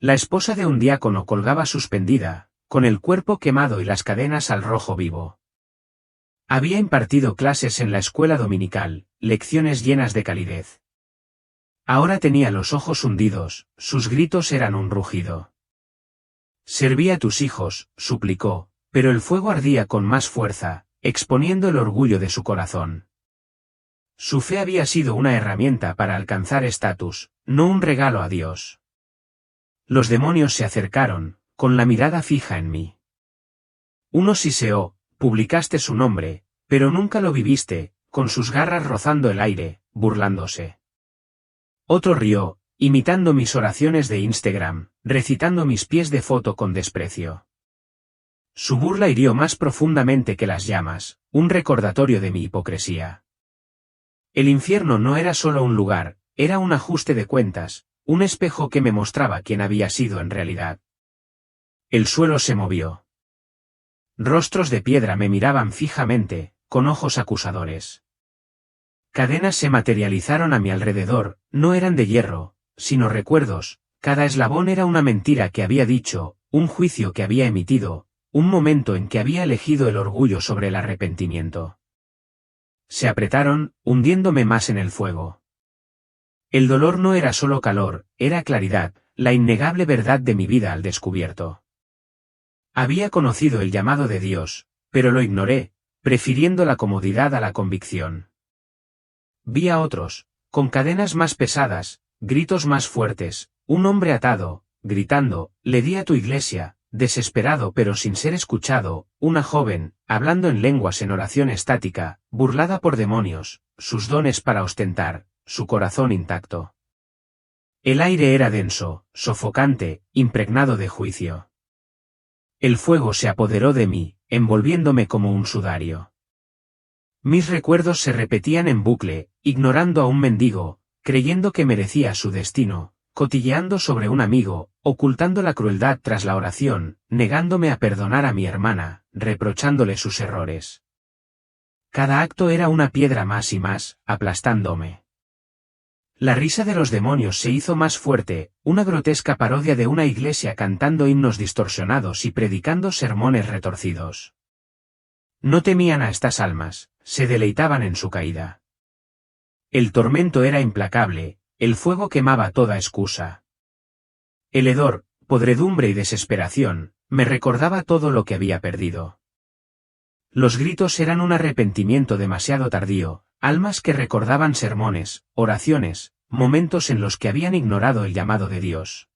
La esposa de un diácono colgaba suspendida, con el cuerpo quemado y las cadenas al rojo vivo. Había impartido clases en la escuela dominical, lecciones llenas de calidez. Ahora tenía los ojos hundidos, sus gritos eran un rugido. Serví a tus hijos, suplicó, Pero el fuego ardía con más fuerza, exponiendo el orgullo de su corazón. Su fe había sido una herramienta para alcanzar estatus, no un regalo a Dios. Los demonios se acercaron, con la mirada fija en mí. Uno siseó, publicaste su nombre, pero nunca lo viviste, con sus garras rozando el aire, burlándose. Otro rió, imitando mis oraciones de Instagram, recitando mis pies de foto con desprecio. Su burla hirió más profundamente que las llamas, un recordatorio de mi hipocresía. El infierno no era solo un lugar, era un ajuste de cuentas, un espejo que me mostraba quién había sido en realidad. El suelo se movió. Rostros de piedra me miraban fijamente, con ojos acusadores. Cadenas se materializaron a mi alrededor, no eran de hierro, sino recuerdos, cada eslabón era una mentira que había dicho, un juicio que había emitido, un momento en que había elegido el orgullo sobre el arrepentimiento. Se apretaron, hundiéndome más en el fuego. El dolor no era solo calor, era claridad, la innegable verdad de mi vida al descubierto. Había conocido el llamado de Dios, pero lo ignoré, prefiriendo la comodidad a la convicción. Vi a otros, con cadenas más pesadas, gritos más fuertes, un hombre atado, gritando, le di a tu iglesia, desesperado pero sin ser escuchado, una joven, hablando en lenguas en oración estática, burlada por demonios, sus dones para ostentar, su corazón intacto. El aire era denso, sofocante, impregnado de juicio. El fuego se apoderó de mí, envolviéndome como un sudario. Mis recuerdos se repetían en bucle, ignorando a un mendigo, creyendo que merecía su destino, cotilleando sobre un amigo, ocultando la crueldad tras la oración, negándome a perdonar a mi hermana, reprochándole sus errores. Cada acto era una piedra más y más, aplastándome. La risa de los demonios se hizo más fuerte, una grotesca parodia de una iglesia cantando himnos distorsionados y predicando sermones retorcidos. No temían a estas almas, se deleitaban en su caída. El tormento era implacable, el fuego quemaba toda excusa. El hedor, podredumbre y desesperación, me recordaba todo lo que había perdido. Los gritos eran un arrepentimiento demasiado tardío, almas que recordaban sermones, oraciones, momentos en los que habían ignorado el llamado de Dios.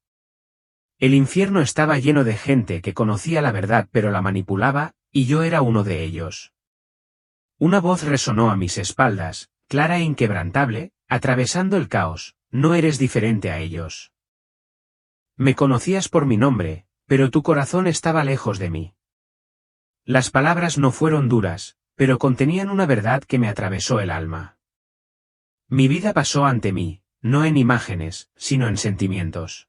El infierno estaba lleno de gente que conocía la verdad pero la manipulaba, y yo era uno de ellos. Una voz resonó a mis espaldas, clara e inquebrantable, atravesando el caos, no eres diferente a ellos. Me conocías por mi nombre, pero tu corazón estaba lejos de mí. Las palabras no fueron duras, pero contenían una verdad que me atravesó el alma. Mi vida pasó ante mí, no en imágenes, sino en sentimientos.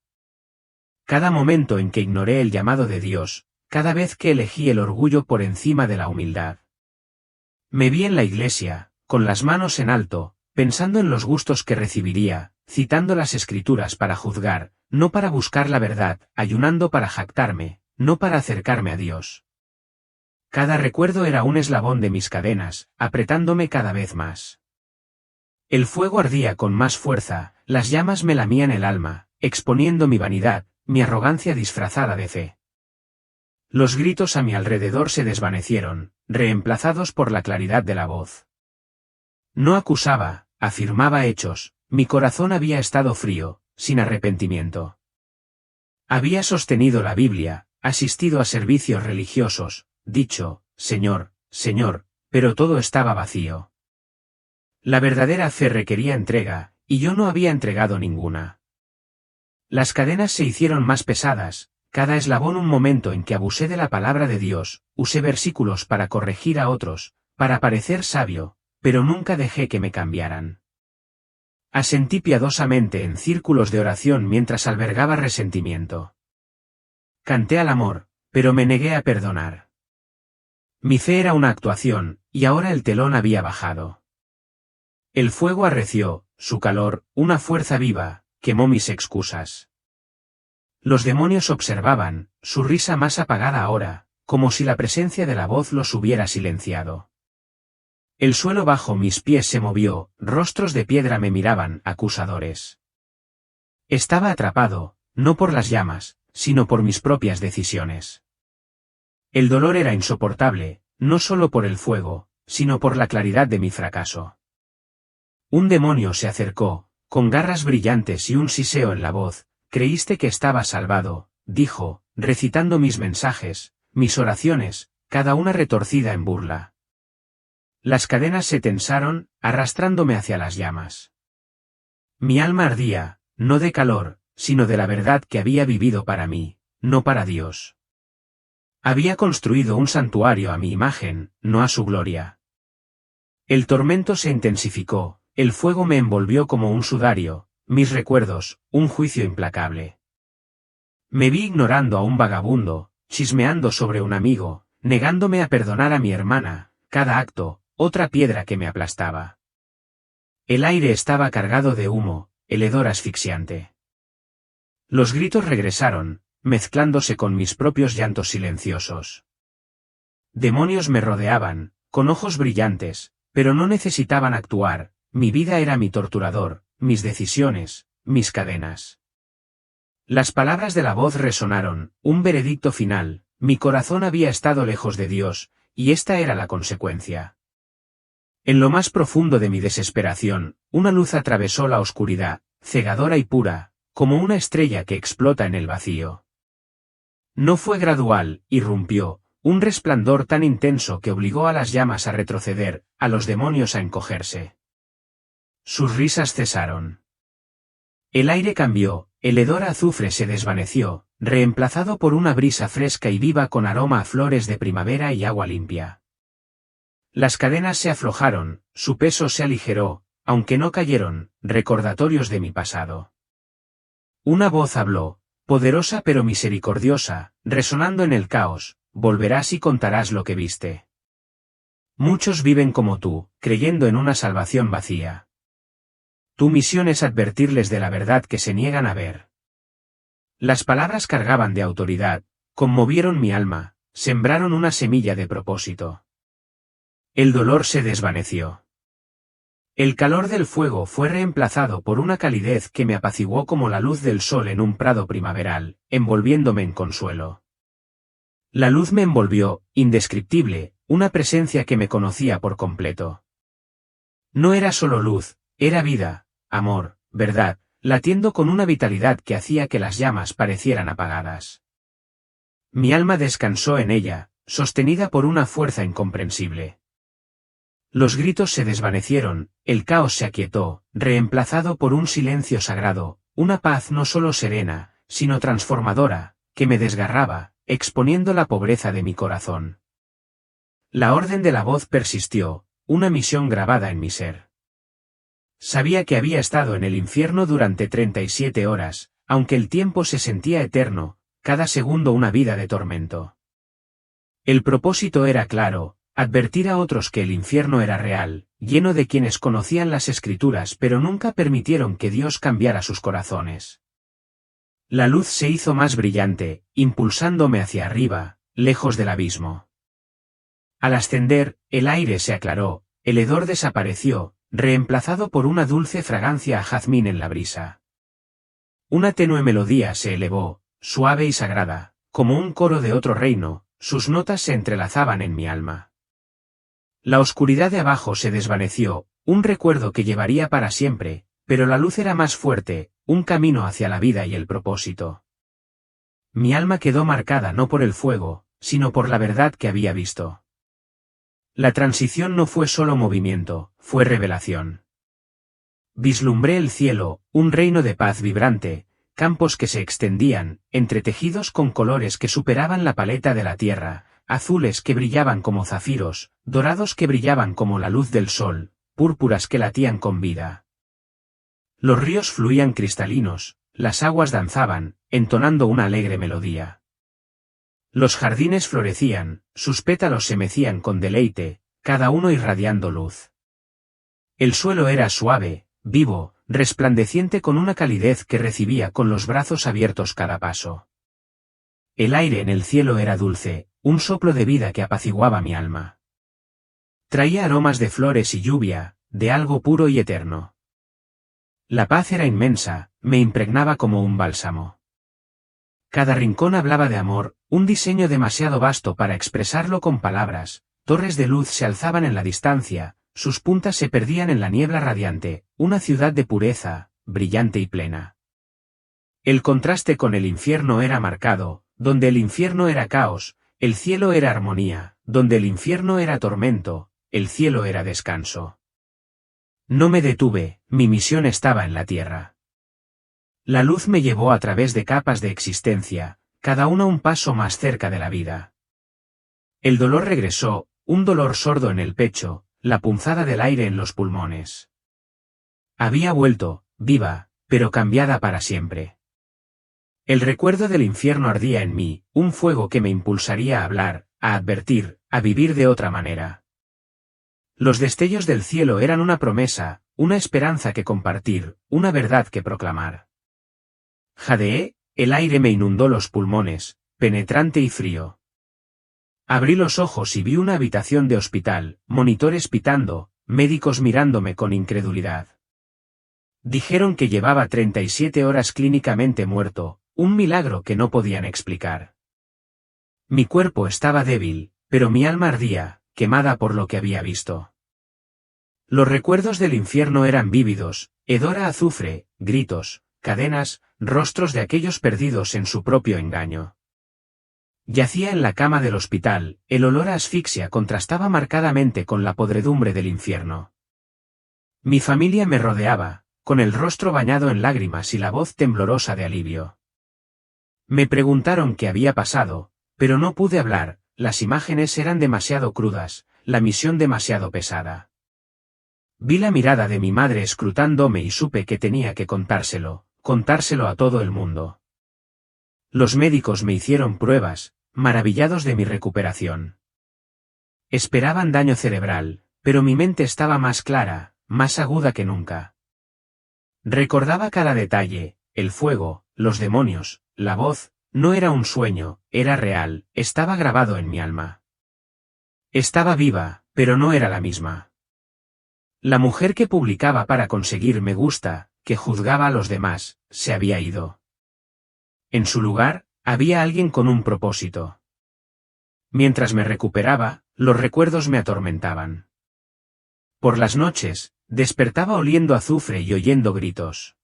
Cada momento en que ignoré el llamado de Dios, cada vez que elegí el orgullo por encima de la humildad. Me vi en la iglesia, con las manos en alto, pensando en los gustos que recibiría, citando las escrituras para juzgar, no para buscar la verdad, ayunando para jactarme, no para acercarme a Dios. Cada recuerdo era un eslabón de mis cadenas, apretándome cada vez más. El fuego ardía con más fuerza, las llamas me lamían el alma, exponiendo mi vanidad, mi arrogancia disfrazada de fe. Los gritos a mi alrededor se desvanecieron, reemplazados por la claridad de la voz. No acusaba, afirmaba hechos, mi corazón había estado frío, sin arrepentimiento. Había sostenido la Biblia, asistido a servicios religiosos, dicho, Señor, Señor, pero todo estaba vacío. La verdadera fe requería entrega, y yo no había entregado ninguna. Las cadenas se hicieron más pesadas, cada eslabón un momento en que abusé de la palabra de Dios, usé versículos para corregir a otros, para parecer sabio, pero nunca dejé que me cambiaran. Asentí piadosamente en círculos de oración mientras albergaba resentimiento. Canté al amor, pero me negué a perdonar. Mi fe era una actuación, y ahora el telón había bajado. El fuego arreció, su calor, una fuerza viva, quemó mis excusas. Los demonios observaban, su risa más apagada ahora, como si la presencia de la voz los hubiera silenciado. El suelo bajo mis pies se movió, rostros de piedra me miraban, acusadores. Estaba atrapado, no por las llamas, sino por mis propias decisiones. El dolor era insoportable, no solo por el fuego, sino por la claridad de mi fracaso. Un demonio se acercó, con garras brillantes y un siseo en la voz. «Creíste que estaba salvado», dijo, recitando mis mensajes, mis oraciones, cada una retorcida en burla. Las cadenas se tensaron, arrastrándome hacia las llamas. Mi alma ardía, no de calor, sino de la verdad que había vivido para mí, no para Dios. Había construido un santuario a mi imagen, no a su gloria. El tormento se intensificó, el fuego me envolvió como un sudario, mis recuerdos, un juicio implacable. Me vi ignorando a un vagabundo, chismeando sobre un amigo, negándome a perdonar a mi hermana, cada acto, otra piedra que me aplastaba. El aire estaba cargado de humo, el hedor asfixiante. Los gritos regresaron, mezclándose con mis propios llantos silenciosos. Demonios me rodeaban, con ojos brillantes, pero no necesitaban actuar, mi vida era mi torturador, mis decisiones, mis cadenas. Las palabras de la voz resonaron, un veredicto final, mi corazón había estado lejos de Dios, y esta era la consecuencia. En lo más profundo de mi desesperación, una luz atravesó la oscuridad, cegadora y pura, como una estrella que explota en el vacío. No fue gradual, irrumpió, un resplandor tan intenso que obligó a las llamas a retroceder, a los demonios a encogerse. Sus risas cesaron. El aire cambió, el hedor a azufre se desvaneció, reemplazado por una brisa fresca y viva con aroma a flores de primavera y agua limpia. Las cadenas se aflojaron, su peso se aligeró, aunque no cayeron, recordatorios de mi pasado. Una voz habló, poderosa pero misericordiosa, resonando en el caos, volverás y contarás lo que viste. Muchos viven como tú, creyendo en una salvación vacía. Tu misión es advertirles de la verdad que se niegan a ver. Las palabras cargaban de autoridad, conmovieron mi alma, sembraron una semilla de propósito. El dolor se desvaneció. El calor del fuego fue reemplazado por una calidez que me apaciguó como la luz del sol en un prado primaveral, envolviéndome en consuelo. La luz me envolvió, indescriptible, una presencia que me conocía por completo. No era solo luz, era vida, amor, verdad, latiendo con una vitalidad que hacía que las llamas parecieran apagadas. Mi alma descansó en ella, sostenida por una fuerza incomprensible. Los gritos se desvanecieron, el caos se aquietó, reemplazado por un silencio sagrado, una paz no solo serena, sino transformadora, que me desgarraba, exponiendo la pobreza de mi corazón. La orden de la voz persistió, una misión grabada en mi ser. Sabía que había estado en el infierno durante 37 horas, aunque el tiempo se sentía eterno, cada segundo una vida de tormento. El propósito era claro, advertir a otros que el infierno era real, lleno de quienes conocían las Escrituras pero nunca permitieron que Dios cambiara sus corazones. La luz se hizo más brillante, impulsándome hacia arriba, lejos del abismo. Al ascender, el aire se aclaró, el hedor desapareció, reemplazado por una dulce fragancia a jazmín en la brisa. Una tenue melodía se elevó, suave y sagrada, como un coro de otro reino, sus notas se entrelazaban en mi alma. La oscuridad de abajo se desvaneció, un recuerdo que llevaría para siempre, pero la luz era más fuerte, un camino hacia la vida y el propósito. Mi alma quedó marcada no por el fuego, sino por la verdad que había visto. La transición no fue solo movimiento, fue revelación. Vislumbré el cielo, un reino de paz vibrante, campos que se extendían, entretejidos con colores que superaban la paleta de la tierra, azules que brillaban como zafiros, dorados que brillaban como la luz del sol, púrpuras que latían con vida. Los ríos fluían cristalinos, las aguas danzaban, entonando una alegre melodía. Los jardines florecían, sus pétalos se mecían con deleite, cada uno irradiando luz. El suelo era suave, vivo, resplandeciente con una calidez que recibía con los brazos abiertos cada paso. El aire en el cielo era dulce, un soplo de vida que apaciguaba mi alma. Traía aromas de flores y lluvia, de algo puro y eterno. La paz era inmensa, me impregnaba como un bálsamo. Cada rincón hablaba de amor, un diseño demasiado vasto para expresarlo con palabras. Torres de luz se alzaban en la distancia, sus puntas se perdían en la niebla radiante, una ciudad de pureza, brillante y plena. El contraste con el infierno era marcado, donde el infierno era caos, el cielo era armonía, donde el infierno era tormento, el cielo era descanso. No me detuve, mi misión estaba en la tierra. La luz me llevó a través de capas de existencia, cada una un paso más cerca de la vida. El dolor regresó, un dolor sordo en el pecho, la punzada del aire en los pulmones. Había vuelto, viva, pero cambiada para siempre. El recuerdo del infierno ardía en mí, un fuego que me impulsaría a hablar, a advertir, a vivir de otra manera. Los destellos del cielo eran una promesa, una esperanza que compartir, una verdad que proclamar. Jadeé, el aire me inundó los pulmones, penetrante y frío. Abrí los ojos y vi una habitación de hospital, monitores pitando, médicos mirándome con incredulidad. Dijeron que llevaba 37 horas clínicamente muerto, un milagro que no podían explicar. Mi cuerpo estaba débil, pero mi alma ardía, quemada por lo que había visto. Los recuerdos del infierno eran vívidos, hedor a azufre, gritos, cadenas, rostros de aquellos perdidos en su propio engaño. Yacía en la cama del hospital, el olor a asfixia contrastaba marcadamente con la podredumbre del infierno. Mi familia me rodeaba, con el rostro bañado en lágrimas y la voz temblorosa de alivio. Me preguntaron qué había pasado, pero no pude hablar, las imágenes eran demasiado crudas, la misión demasiado pesada. Vi la mirada de mi madre escrutándome y supe que tenía que contárselo a todo el mundo. Los médicos me hicieron pruebas, maravillados de mi recuperación. Esperaban daño cerebral, pero mi mente estaba más clara, más aguda que nunca. Recordaba cada detalle, el fuego, los demonios, la voz, no era un sueño, era real, estaba grabado en mi alma. Estaba viva, pero no era la misma. La mujer que publicaba para conseguir me gusta, que juzgaba a los demás, se había ido. En su lugar, había alguien con un propósito. Mientras me recuperaba, los recuerdos me atormentaban. Por las noches, despertaba oliendo azufre y oyendo gritos.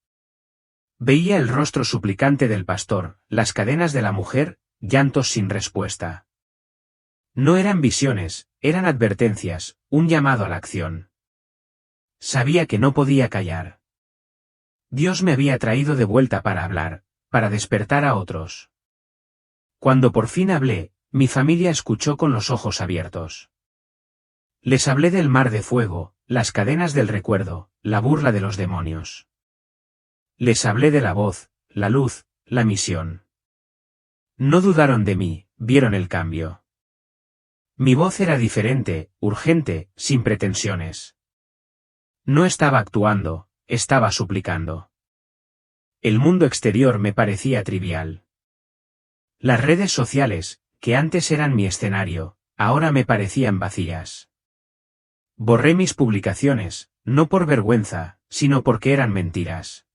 Veía el rostro suplicante del pastor, las cadenas de la mujer, llantos sin respuesta. No eran visiones, eran advertencias, un llamado a la acción. Sabía que no podía callar. Dios me había traído de vuelta para hablar, para despertar a otros. Cuando por fin hablé, mi familia escuchó con los ojos abiertos. Les hablé del mar de fuego, las cadenas del recuerdo, la burla de los demonios. Les hablé de la voz, la luz, la misión. No dudaron de mí, vieron el cambio. Mi voz era diferente, urgente, sin pretensiones. No estaba actuando, estaba suplicando. El mundo exterior me parecía trivial. Las redes sociales, que antes eran mi escenario, ahora me parecían vacías. Borré mis publicaciones, no por vergüenza, sino porque eran mentiras.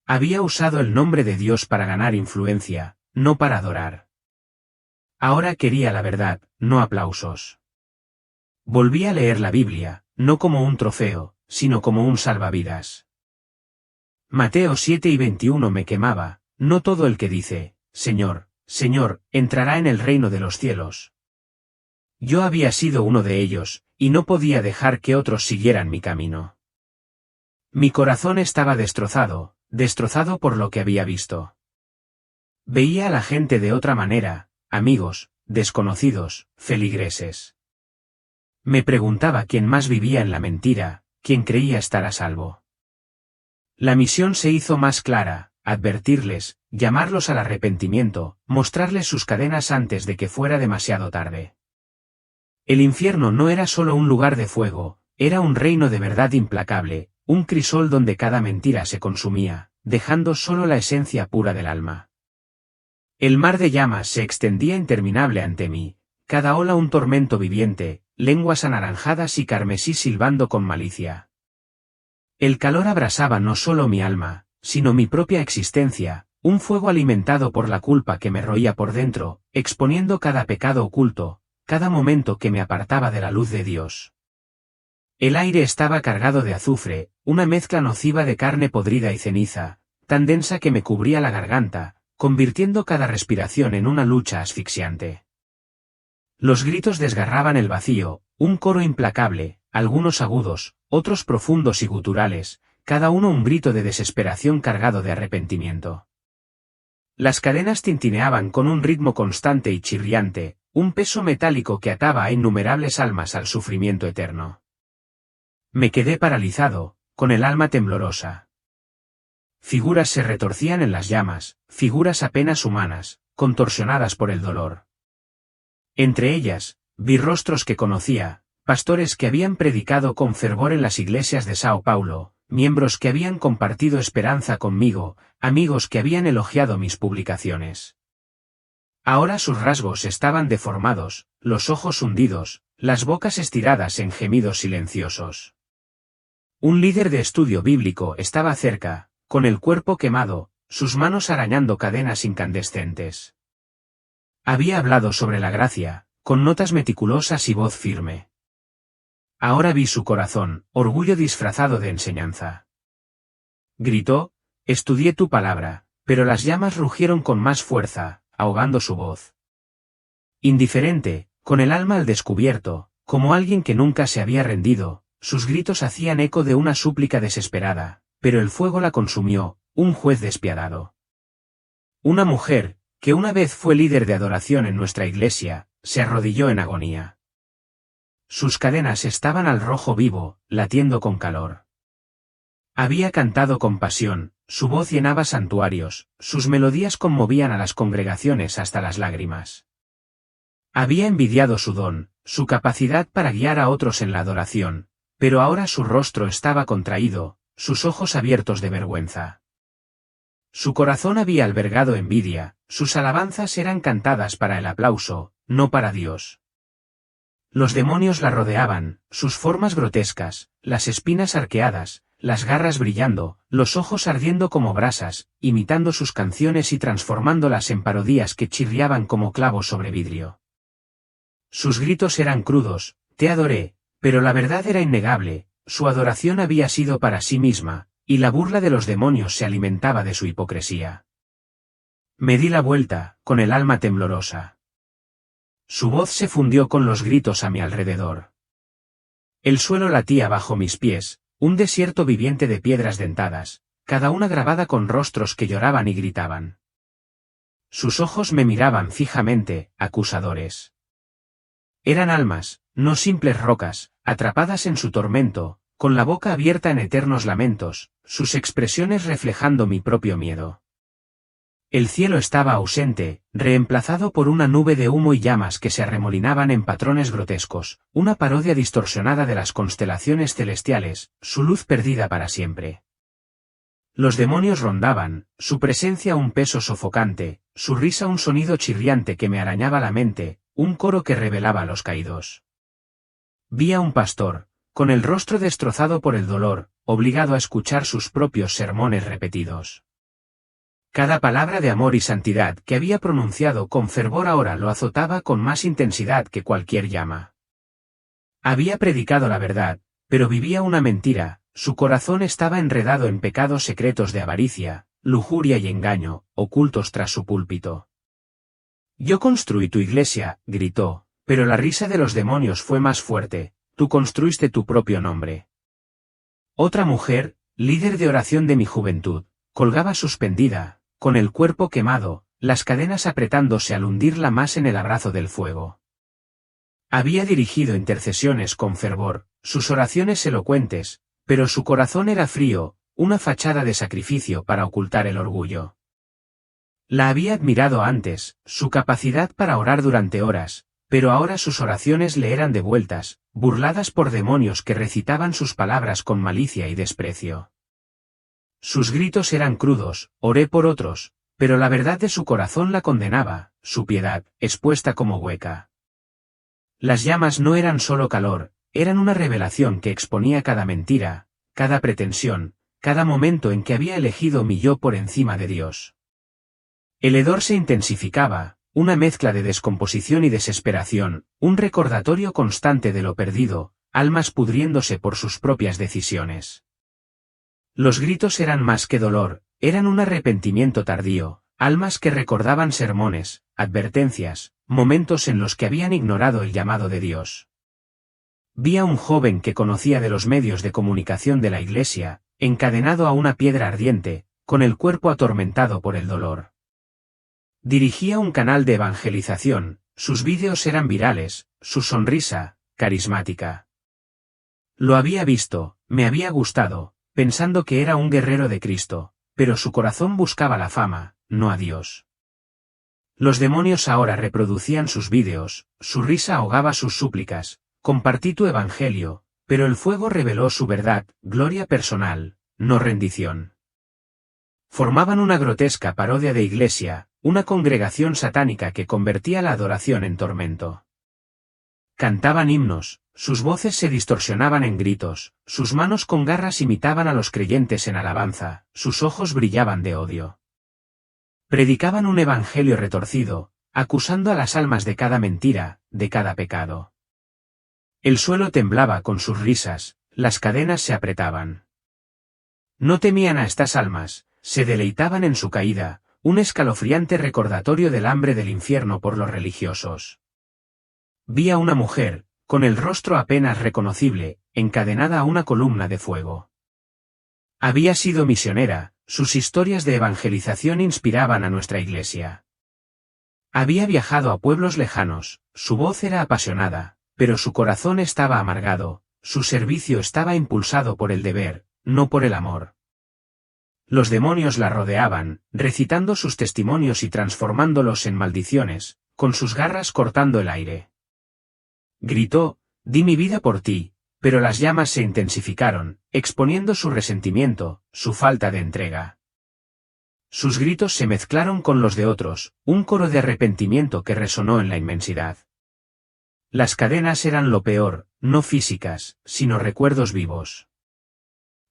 Había usado el nombre de Dios para ganar influencia, no para adorar. Ahora quería la verdad, no aplausos. Volví a leer la Biblia, no como un trofeo, sino como un salvavidas. Mateo 7:21 me quemaba, no todo el que dice, Señor, Señor, entrará en el reino de los cielos. Yo había sido uno de ellos, y no podía dejar que otros siguieran mi camino. Mi corazón estaba destrozado, destrozado por lo que había visto. Veía a la gente de otra manera, amigos, desconocidos, feligreses. Me preguntaba quién más vivía en la mentira, quién creía estar a salvo. La misión se hizo más clara, advertirles, llamarlos al arrepentimiento, mostrarles sus cadenas antes de que fuera demasiado tarde. El infierno no era solo un lugar de fuego, era un reino de verdad implacable, un crisol donde cada mentira se consumía, dejando solo la esencia pura del alma. El mar de llamas se extendía interminable ante mí, cada ola un tormento viviente, lenguas anaranjadas y carmesí silbando con malicia. El calor abrasaba no solo mi alma, sino mi propia existencia, Un fuego alimentado por la culpa que me roía por dentro, exponiendo cada pecado oculto, cada momento que me apartaba de la luz de Dios. El aire estaba cargado de azufre, una mezcla nociva de carne podrida y ceniza, tan densa que me cubría la garganta, convirtiendo cada respiración en una lucha asfixiante. Los gritos desgarraban el vacío, un coro implacable, algunos agudos, otros profundos y guturales, cada uno un grito de desesperación cargado de arrepentimiento. Las cadenas tintineaban con un ritmo constante y chirriante, un peso metálico que ataba a innumerables almas al sufrimiento eterno. Me quedé paralizado, con el alma temblorosa. Figuras se retorcían en las llamas, figuras apenas humanas, contorsionadas por el dolor. Entre ellas, vi rostros que conocía, pastores que habían predicado con fervor en las iglesias de Sao Paulo, miembros que habían compartido esperanza conmigo, amigos que habían elogiado mis publicaciones. Ahora sus rasgos estaban deformados, los ojos hundidos, las bocas estiradas en gemidos silenciosos. Un líder de estudio bíblico estaba cerca, con el cuerpo quemado, sus manos arañando cadenas incandescentes. Había hablado sobre la gracia, con notas meticulosas y voz firme. Ahora vi su corazón, orgullo disfrazado de enseñanza. Gritó: estudié tu palabra, pero las llamas rugieron con más fuerza, ahogando su voz. Indiferente, con el alma al descubierto, como alguien que nunca se había rendido, sus gritos hacían eco de una súplica desesperada, pero el fuego la consumió, un juez despiadado. Una mujer, que una vez fue líder de adoración en nuestra iglesia, se arrodilló en agonía. Sus cadenas estaban al rojo vivo, latiendo con calor. Había cantado con pasión, su voz llenaba santuarios, sus melodías conmovían a las congregaciones hasta las lágrimas. Había envidiado su don, su capacidad para guiar a otros en la adoración, pero ahora su rostro estaba contraído, sus ojos abiertos de vergüenza. Su corazón había albergado envidia, sus alabanzas eran cantadas para el aplauso, no para Dios. Los demonios la rodeaban, sus formas grotescas, las espinas arqueadas, las garras brillando, los ojos ardiendo como brasas, imitando sus canciones y transformándolas en parodias que chirriaban como clavos sobre vidrio. Sus gritos eran crudos: te adoré, pero la verdad era innegable, su adoración había sido para sí misma, y la burla de los demonios se alimentaba de su hipocresía. Me di la vuelta, con el alma temblorosa. Su voz se fundió con los gritos a mi alrededor. El suelo latía bajo mis pies, un desierto viviente de piedras dentadas, cada una grabada con rostros que lloraban y gritaban. Sus ojos me miraban fijamente, acusadores. Eran almas, no simples rocas, atrapadas en su tormento, con la boca abierta en eternos lamentos, sus expresiones reflejando mi propio miedo. El cielo estaba ausente, reemplazado por una nube de humo y llamas que se arremolinaban en patrones grotescos, una parodia distorsionada de las constelaciones celestiales, su luz perdida para siempre. Los demonios rondaban, su presencia un peso sofocante, su risa un sonido chirriante que me arañaba la mente, un coro que revelaba a los caídos. Vi a un pastor, con el rostro destrozado por el dolor, obligado a escuchar sus propios sermones repetidos. Cada palabra de amor y santidad que había pronunciado con fervor ahora lo azotaba con más intensidad que cualquier llama. Había predicado la verdad, pero vivía una mentira, su corazón estaba enredado en pecados secretos de avaricia, lujuria y engaño, ocultos tras su púlpito. Yo construí tu iglesia, gritó, pero la risa de los demonios fue más fuerte: tú construiste tu propio nombre. Otra mujer, líder de oración de mi juventud, colgaba suspendida, con el cuerpo quemado, las cadenas apretándose al hundirla más en el abrazo del fuego. Había dirigido intercesiones con fervor, sus oraciones elocuentes, pero su corazón era frío, una fachada de sacrificio para ocultar el orgullo. La había admirado antes, su capacidad para orar durante horas, pero ahora sus oraciones le eran devueltas, burladas por demonios que recitaban sus palabras con malicia y desprecio. Sus gritos eran crudos: oré por otros, pero la verdad de su corazón la condenaba, su piedad, expuesta como hueca. Las llamas no eran solo calor, eran una revelación que exponía cada mentira, cada pretensión, cada momento en que había elegido mi yo por encima de Dios. El hedor se intensificaba, una mezcla de descomposición y desesperación, un recordatorio constante de lo perdido, almas pudriéndose por sus propias decisiones. Los gritos eran más que dolor, eran un arrepentimiento tardío, almas que recordaban sermones, advertencias, momentos en los que habían ignorado el llamado de Dios. Vi a un joven que conocía de los medios de comunicación de la iglesia, encadenado a una piedra ardiente, con el cuerpo atormentado por el dolor. Dirigía un canal de evangelización, sus vídeos eran virales, su sonrisa, carismática. Lo había visto, me había gustado, pensando que era un guerrero de Cristo, pero su corazón buscaba la fama, no a Dios. Los demonios ahora reproducían sus vídeos, su risa ahogaba sus súplicas, compartí tu evangelio, pero el fuego reveló su verdad, gloria personal, no rendición. Formaban una grotesca parodia de iglesia, una congregación satánica que convertía la adoración en tormento. Cantaban himnos, sus voces se distorsionaban en gritos, sus manos con garras imitaban a los creyentes en alabanza, sus ojos brillaban de odio. Predicaban un evangelio retorcido, acusando a las almas de cada mentira, de cada pecado. El suelo temblaba con sus risas, las cadenas se apretaban. No temían a estas almas, se deleitaban en su caída, un escalofriante recordatorio del hambre del infierno por los religiosos. Vi a una mujer, con el rostro apenas reconocible, encadenada a una columna de fuego. Había sido misionera, sus historias de evangelización inspiraban a nuestra iglesia. Había viajado a pueblos lejanos, su voz era apasionada, pero su corazón estaba amargado, su servicio estaba impulsado por el deber, no por el amor. Los demonios la rodeaban, recitando sus testimonios y transformándolos en maldiciones, con sus garras cortando el aire. Gritó, di mi vida por ti, pero las llamas se intensificaron, exponiendo su resentimiento, su falta de entrega. Sus gritos se mezclaron con los de otros, un coro de arrepentimiento que resonó en la inmensidad. Las cadenas eran lo peor, no físicas, sino recuerdos vivos.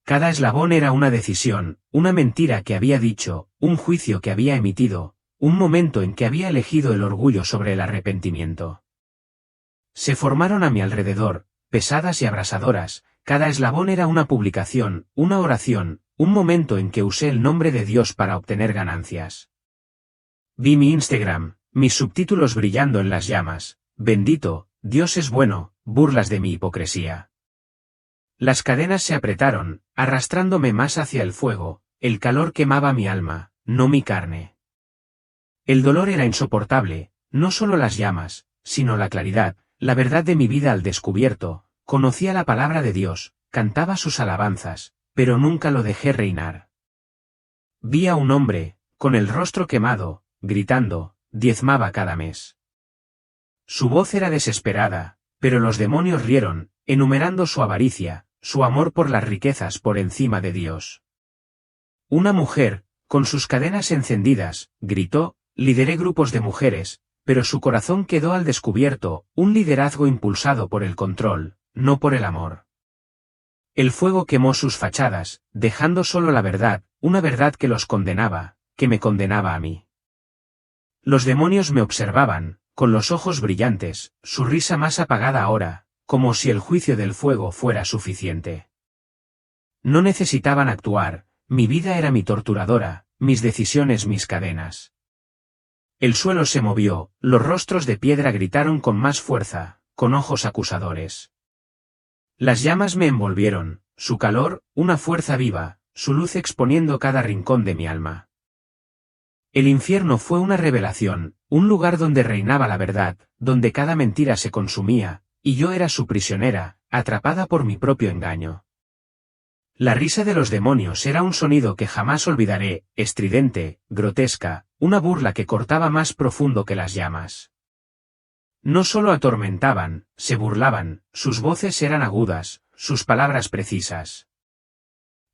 Cada eslabón era una decisión, una mentira que había dicho, un juicio que había emitido, un momento en que había elegido el orgullo sobre el arrepentimiento. Se formaron a mi alrededor, pesadas y abrasadoras, cada eslabón era una publicación, una oración, un momento en que usé el nombre de Dios para obtener ganancias. Vi mi Instagram, mis subtítulos brillando en las llamas, bendito, Dios es bueno, burlas de mi hipocresía. Las cadenas se apretaron, arrastrándome más hacia el fuego, el calor quemaba mi alma, no mi carne. El dolor era insoportable, no solo las llamas, sino la claridad, la verdad de mi vida al descubierto, conocía la palabra de Dios, cantaba sus alabanzas, pero nunca lo dejé reinar. Vi a un hombre, con el rostro quemado, gritando, diezmaba cada mes. Su voz era desesperada, pero los demonios rieron, enumerando su avaricia, su amor por las riquezas por encima de Dios. Una mujer, con sus cadenas encendidas, gritó, lideré grupos de mujeres, pero su corazón quedó al descubierto, un liderazgo impulsado por el control, no por el amor. El fuego quemó sus fachadas, dejando solo la verdad, una verdad que los condenaba, que me condenaba a mí. Los demonios me observaban, con los ojos brillantes, su risa más apagada ahora, como si el juicio del fuego fuera suficiente. No necesitaban actuar, mi vida era mi torturadora, mis decisiones mis cadenas. El suelo se movió, los rostros de piedra gritaron con más fuerza, con ojos acusadores. Las llamas me envolvieron, su calor, una fuerza viva, su luz exponiendo cada rincón de mi alma. El infierno fue una revelación, un lugar donde reinaba la verdad, donde cada mentira se consumía, y yo era su prisionera, atrapada por mi propio engaño. La risa de los demonios era un sonido que jamás olvidaré, estridente, grotesca, una burla que cortaba más profundo que las llamas. No solo atormentaban, se burlaban, sus voces eran agudas, sus palabras precisas.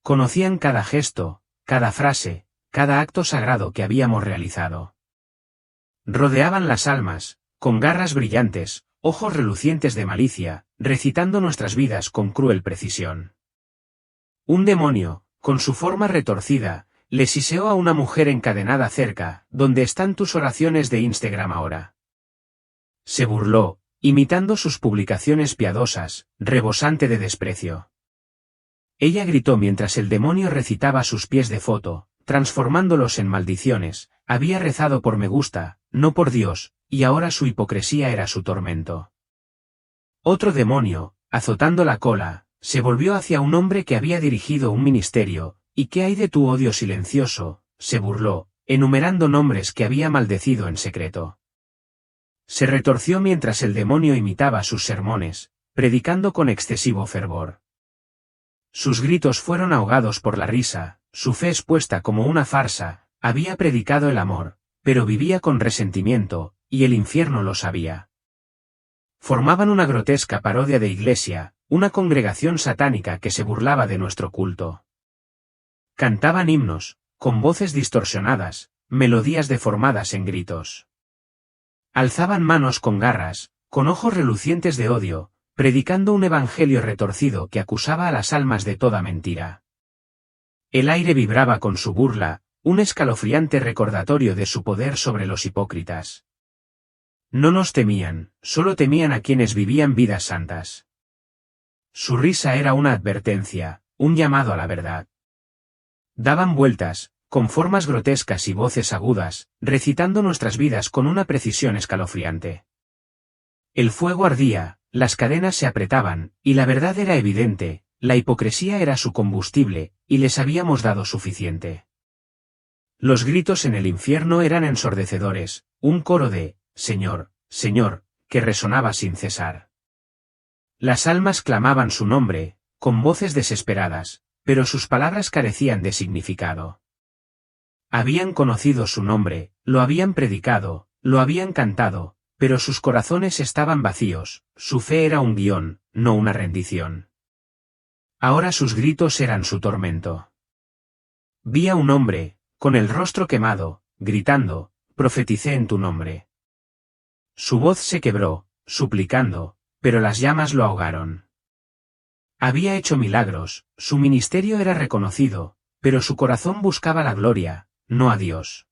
Conocían cada gesto, cada frase, cada acto sagrado que habíamos realizado. Rodeaban las almas, con garras brillantes, ojos relucientes de malicia, recitando nuestras vidas con cruel precisión. Un demonio, con su forma retorcida, Le siseó a una mujer encadenada cerca, ¿dónde están tus oraciones de Instagram ahora? Se burló, imitando sus publicaciones piadosas, rebosante de desprecio. Ella gritó mientras el demonio recitaba sus pies de foto, transformándolos en maldiciones. Había rezado por me gusta, no por Dios, y ahora su hipocresía era su tormento. Otro demonio, azotando la cola, se volvió hacia un hombre que había dirigido un ministerio. ¿Y qué hay de tu odio silencioso?, se burló, enumerando nombres que había maldecido en secreto. Se retorció mientras el demonio imitaba sus sermones, predicando con excesivo fervor. Sus gritos fueron ahogados por la risa, su fe expuesta como una farsa. Había predicado el amor, pero vivía con resentimiento, y el infierno lo sabía. Formaban una grotesca parodia de iglesia, una congregación satánica que se burlaba de nuestro culto. Cantaban himnos, con voces distorsionadas, melodías deformadas en gritos. Alzaban manos con garras, con ojos relucientes de odio, predicando un evangelio retorcido que acusaba a las almas de toda mentira. El aire vibraba con su burla, un escalofriante recordatorio de su poder sobre los hipócritas. No nos temían, solo temían a quienes vivían vidas santas. Su risa era una advertencia, un llamado a la verdad. Daban vueltas, con formas grotescas y voces agudas, recitando nuestras vidas con una precisión escalofriante. El fuego ardía, las cadenas se apretaban, y la verdad era evidente, la hipocresía era su combustible, y les habíamos dado suficiente. Los gritos en el infierno eran ensordecedores, un coro de «Señor, Señor», que resonaba sin cesar. Las almas clamaban su nombre, con voces desesperadas, pero sus palabras carecían de significado. Habían conocido su nombre, lo habían predicado, lo habían cantado, pero sus corazones estaban vacíos, su fe era un guión, no una rendición. Ahora sus gritos eran su tormento. Vi a un hombre, con el rostro quemado, gritando, «Profeticé en tu nombre». Su voz se quebró, suplicando, pero las llamas lo ahogaron. Había hecho milagros, su ministerio era reconocido, pero su corazón buscaba la gloria, no a Dios.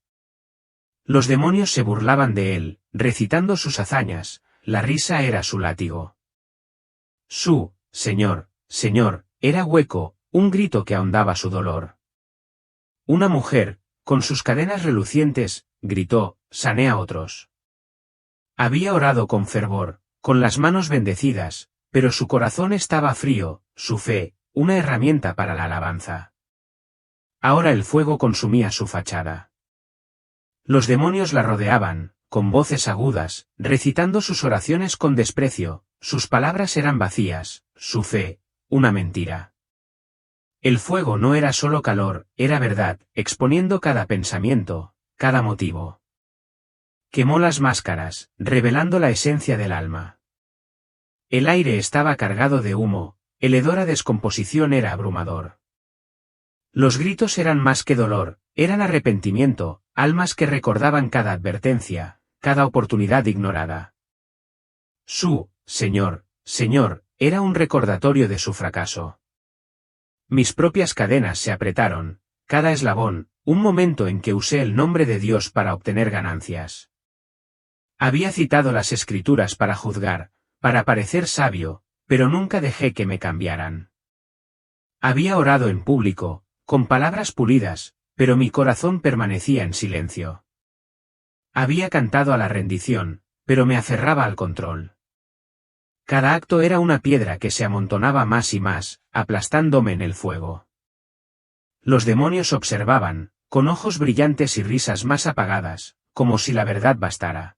Los demonios se burlaban de él, recitando sus hazañas, la risa era su látigo. Su «Señor, Señor», era hueco, un grito que ahondaba su dolor. Una mujer, con sus cadenas relucientes, gritó, «Sané a otros». Había orado con fervor, con las manos bendecidas, pero su corazón estaba frío, su fe, una herramienta para la alabanza. Ahora el fuego consumía su fachada. Los demonios la rodeaban, con voces agudas, recitando sus oraciones con desprecio, sus palabras eran vacías, su fe, una mentira. El fuego no era solo calor, era verdad, exponiendo cada pensamiento, cada motivo. Quemó las máscaras, revelando la esencia del alma. El aire estaba cargado de humo, el hedor a descomposición era abrumador. Los gritos eran más que dolor, eran arrepentimiento, almas que recordaban cada advertencia, cada oportunidad ignorada. Su «Señor, Señor», era un recordatorio de su fracaso. Mis propias cadenas se apretaron, cada eslabón, un momento en que usé el nombre de Dios para obtener ganancias. Había citado las Escrituras para juzgar, para parecer sabio, pero nunca dejé que me cambiaran. Había orado en público, con palabras pulidas, pero mi corazón permanecía en silencio. Había cantado a la rendición, pero me aferraba al control. Cada acto era una piedra que se amontonaba más y más, aplastándome en el fuego. Los demonios observaban, con ojos brillantes y risas más apagadas, como si la verdad bastara.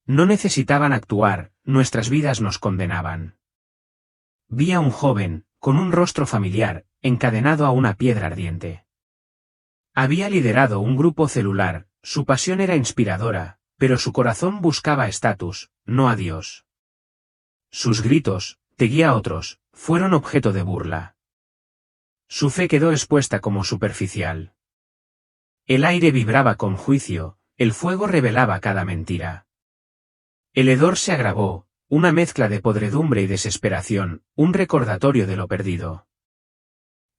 No necesitaban actuar, nuestras vidas nos condenaban. Vi a un joven, con un rostro familiar, encadenado a una piedra ardiente. Había liderado un grupo celular, su pasión era inspiradora, pero su corazón buscaba estatus, no a Dios. Sus gritos, «Te guía a otros», fueron objeto de burla. Su fe quedó expuesta como superficial. El aire vibraba con juicio, el fuego revelaba cada mentira. El hedor se agravó, una mezcla de podredumbre y desesperación, un recordatorio de lo perdido.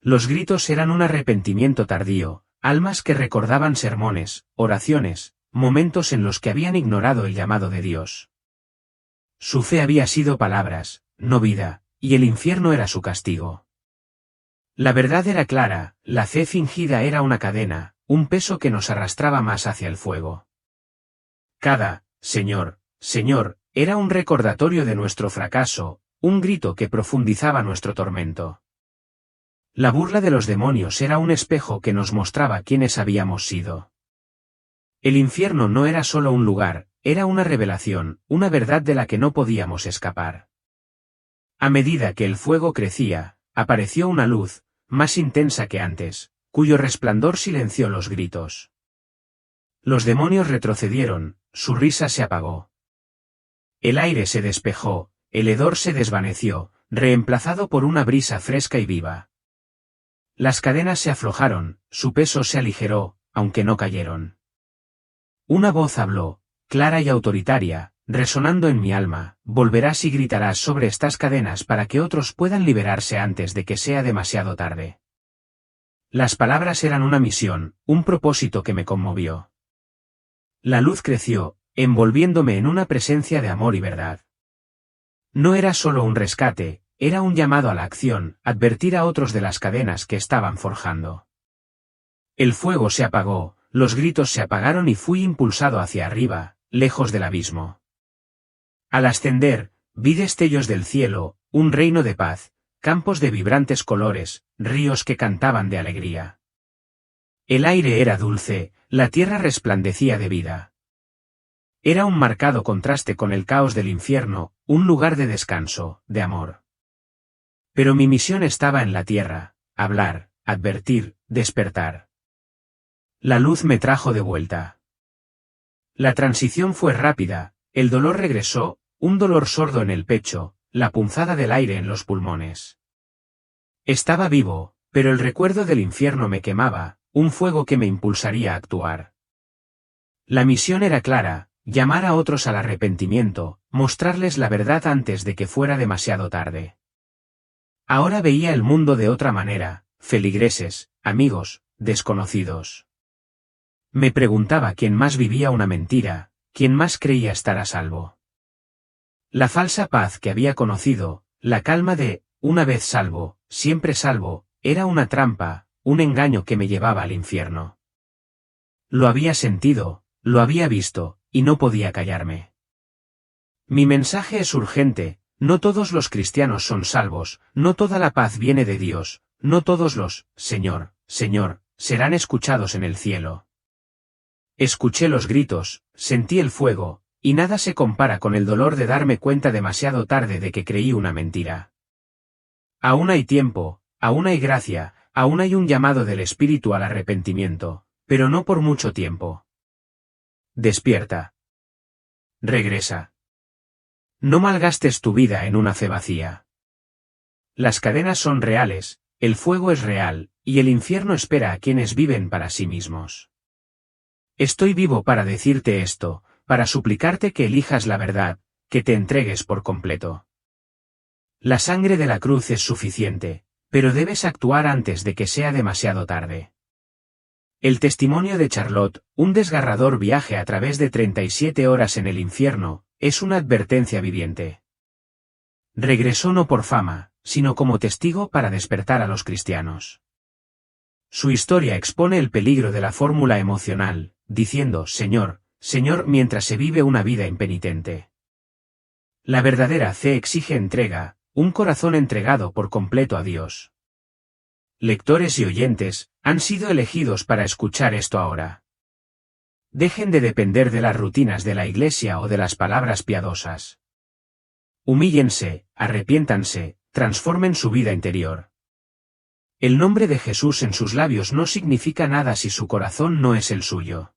Los gritos eran un arrepentimiento tardío, almas que recordaban sermones, oraciones, momentos en los que habían ignorado el llamado de Dios. Su fe había sido palabras, no vida, y el infierno era su castigo. La verdad era clara, la fe fingida era una cadena, un peso que nos arrastraba más hacia el fuego. Cada Señor, Señor, era un recordatorio de nuestro fracaso, un grito que profundizaba nuestro tormento. La burla de los demonios era un espejo que nos mostraba quiénes habíamos sido. El infierno no era solo un lugar, era una revelación, una verdad de la que no podíamos escapar. A medida que el fuego crecía, apareció una luz, más intensa que antes, cuyo resplandor silenció los gritos. Los demonios retrocedieron, su risa se apagó. El aire se despejó, el hedor se desvaneció, reemplazado por una brisa fresca y viva. Las cadenas se aflojaron, su peso se aligeró, aunque no cayeron. Una voz habló, clara y autoritaria, resonando en mi alma: volverás y gritarás sobre estas cadenas para que otros puedan liberarse antes de que sea demasiado tarde. Las palabras eran una misión, un propósito que me conmovió. La luz creció, envolviéndome en una presencia de amor y verdad. No era solo un rescate, era un llamado a la acción, advertir a otros de las cadenas que estaban forjando. El fuego se apagó, los gritos se apagaron y fui impulsado hacia arriba, lejos del abismo. Al ascender, vi destellos del cielo, un reino de paz, campos de vibrantes colores, ríos que cantaban de alegría. El aire era dulce, la tierra resplandecía de vida. Era un marcado contraste con el caos del infierno, un lugar de descanso, de amor. Pero mi misión estaba en la tierra: hablar, advertir, despertar. La luz me trajo de vuelta. La transición fue rápida, el dolor regresó, un dolor sordo en el pecho, la punzada del aire en los pulmones. Estaba vivo, pero el recuerdo del infierno me quemaba, un fuego que me impulsaría a actuar. La misión era clara: llamar a otros al arrepentimiento, mostrarles la verdad antes de que fuera demasiado tarde. Ahora veía el mundo de otra manera, feligreses, amigos, desconocidos. Me preguntaba quién más vivía una mentira, quién más creía estar a salvo. La falsa paz que había conocido, la calma de una vez salvo, siempre salvo, era una trampa, un engaño que me llevaba al infierno. Lo había sentido, lo había visto, y no podía callarme. Mi mensaje es urgente: no todos los cristianos son salvos, no toda la paz viene de Dios, no todos los Señor, Señor, serán escuchados en el cielo. Escuché los gritos, sentí el fuego, y nada se compara con el dolor de darme cuenta demasiado tarde de que creí una mentira. Aún hay tiempo, aún hay gracia, aún hay un llamado del Espíritu al arrepentimiento, pero no por mucho tiempo. Despierta. Regresa. No malgastes tu vida en una fe vacía. Las cadenas son reales, el fuego es real, y el infierno espera a quienes viven para sí mismos. Estoy vivo para decirte esto, para suplicarte que elijas la verdad, que te entregues por completo. La sangre de la cruz es suficiente, pero debes actuar antes de que sea demasiado tarde. El testimonio de Charlotte, un desgarrador viaje a través de 37 horas en el infierno, es una advertencia viviente. Regresó no por fama, sino como testigo para despertar a los cristianos. Su historia expone el peligro de la fórmula emocional, diciendo Señor, Señor mientras se vive una vida impenitente. La verdadera fe exige entrega, un corazón entregado por completo a Dios. Lectores y oyentes, han sido elegidos para escuchar esto ahora. Dejen de depender de las rutinas de la iglesia o de las palabras piadosas. Humíllense, arrepiéntanse, transformen su vida interior. El nombre de Jesús en sus labios no significa nada si su corazón no es el suyo.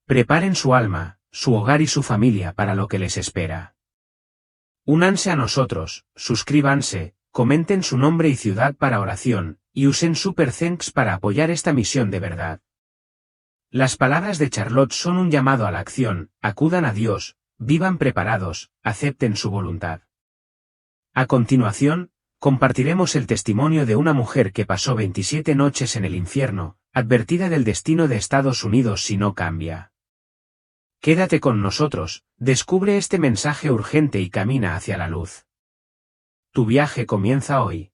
Preparen su alma, su hogar y su familia para lo que les espera. Únanse a nosotros, suscríbanse, comenten su nombre y ciudad para oración, y usen Super Thanks para apoyar esta misión de verdad. Las palabras de Charlotte son un llamado a la acción: acudan a Dios, vivan preparados, acepten su voluntad. A continuación, compartiremos el testimonio de una mujer que pasó 27 noches en el infierno, advertida del destino de Estados Unidos si no cambia. Quédate con nosotros, descubre este mensaje urgente y camina hacia la luz. Tu viaje comienza hoy.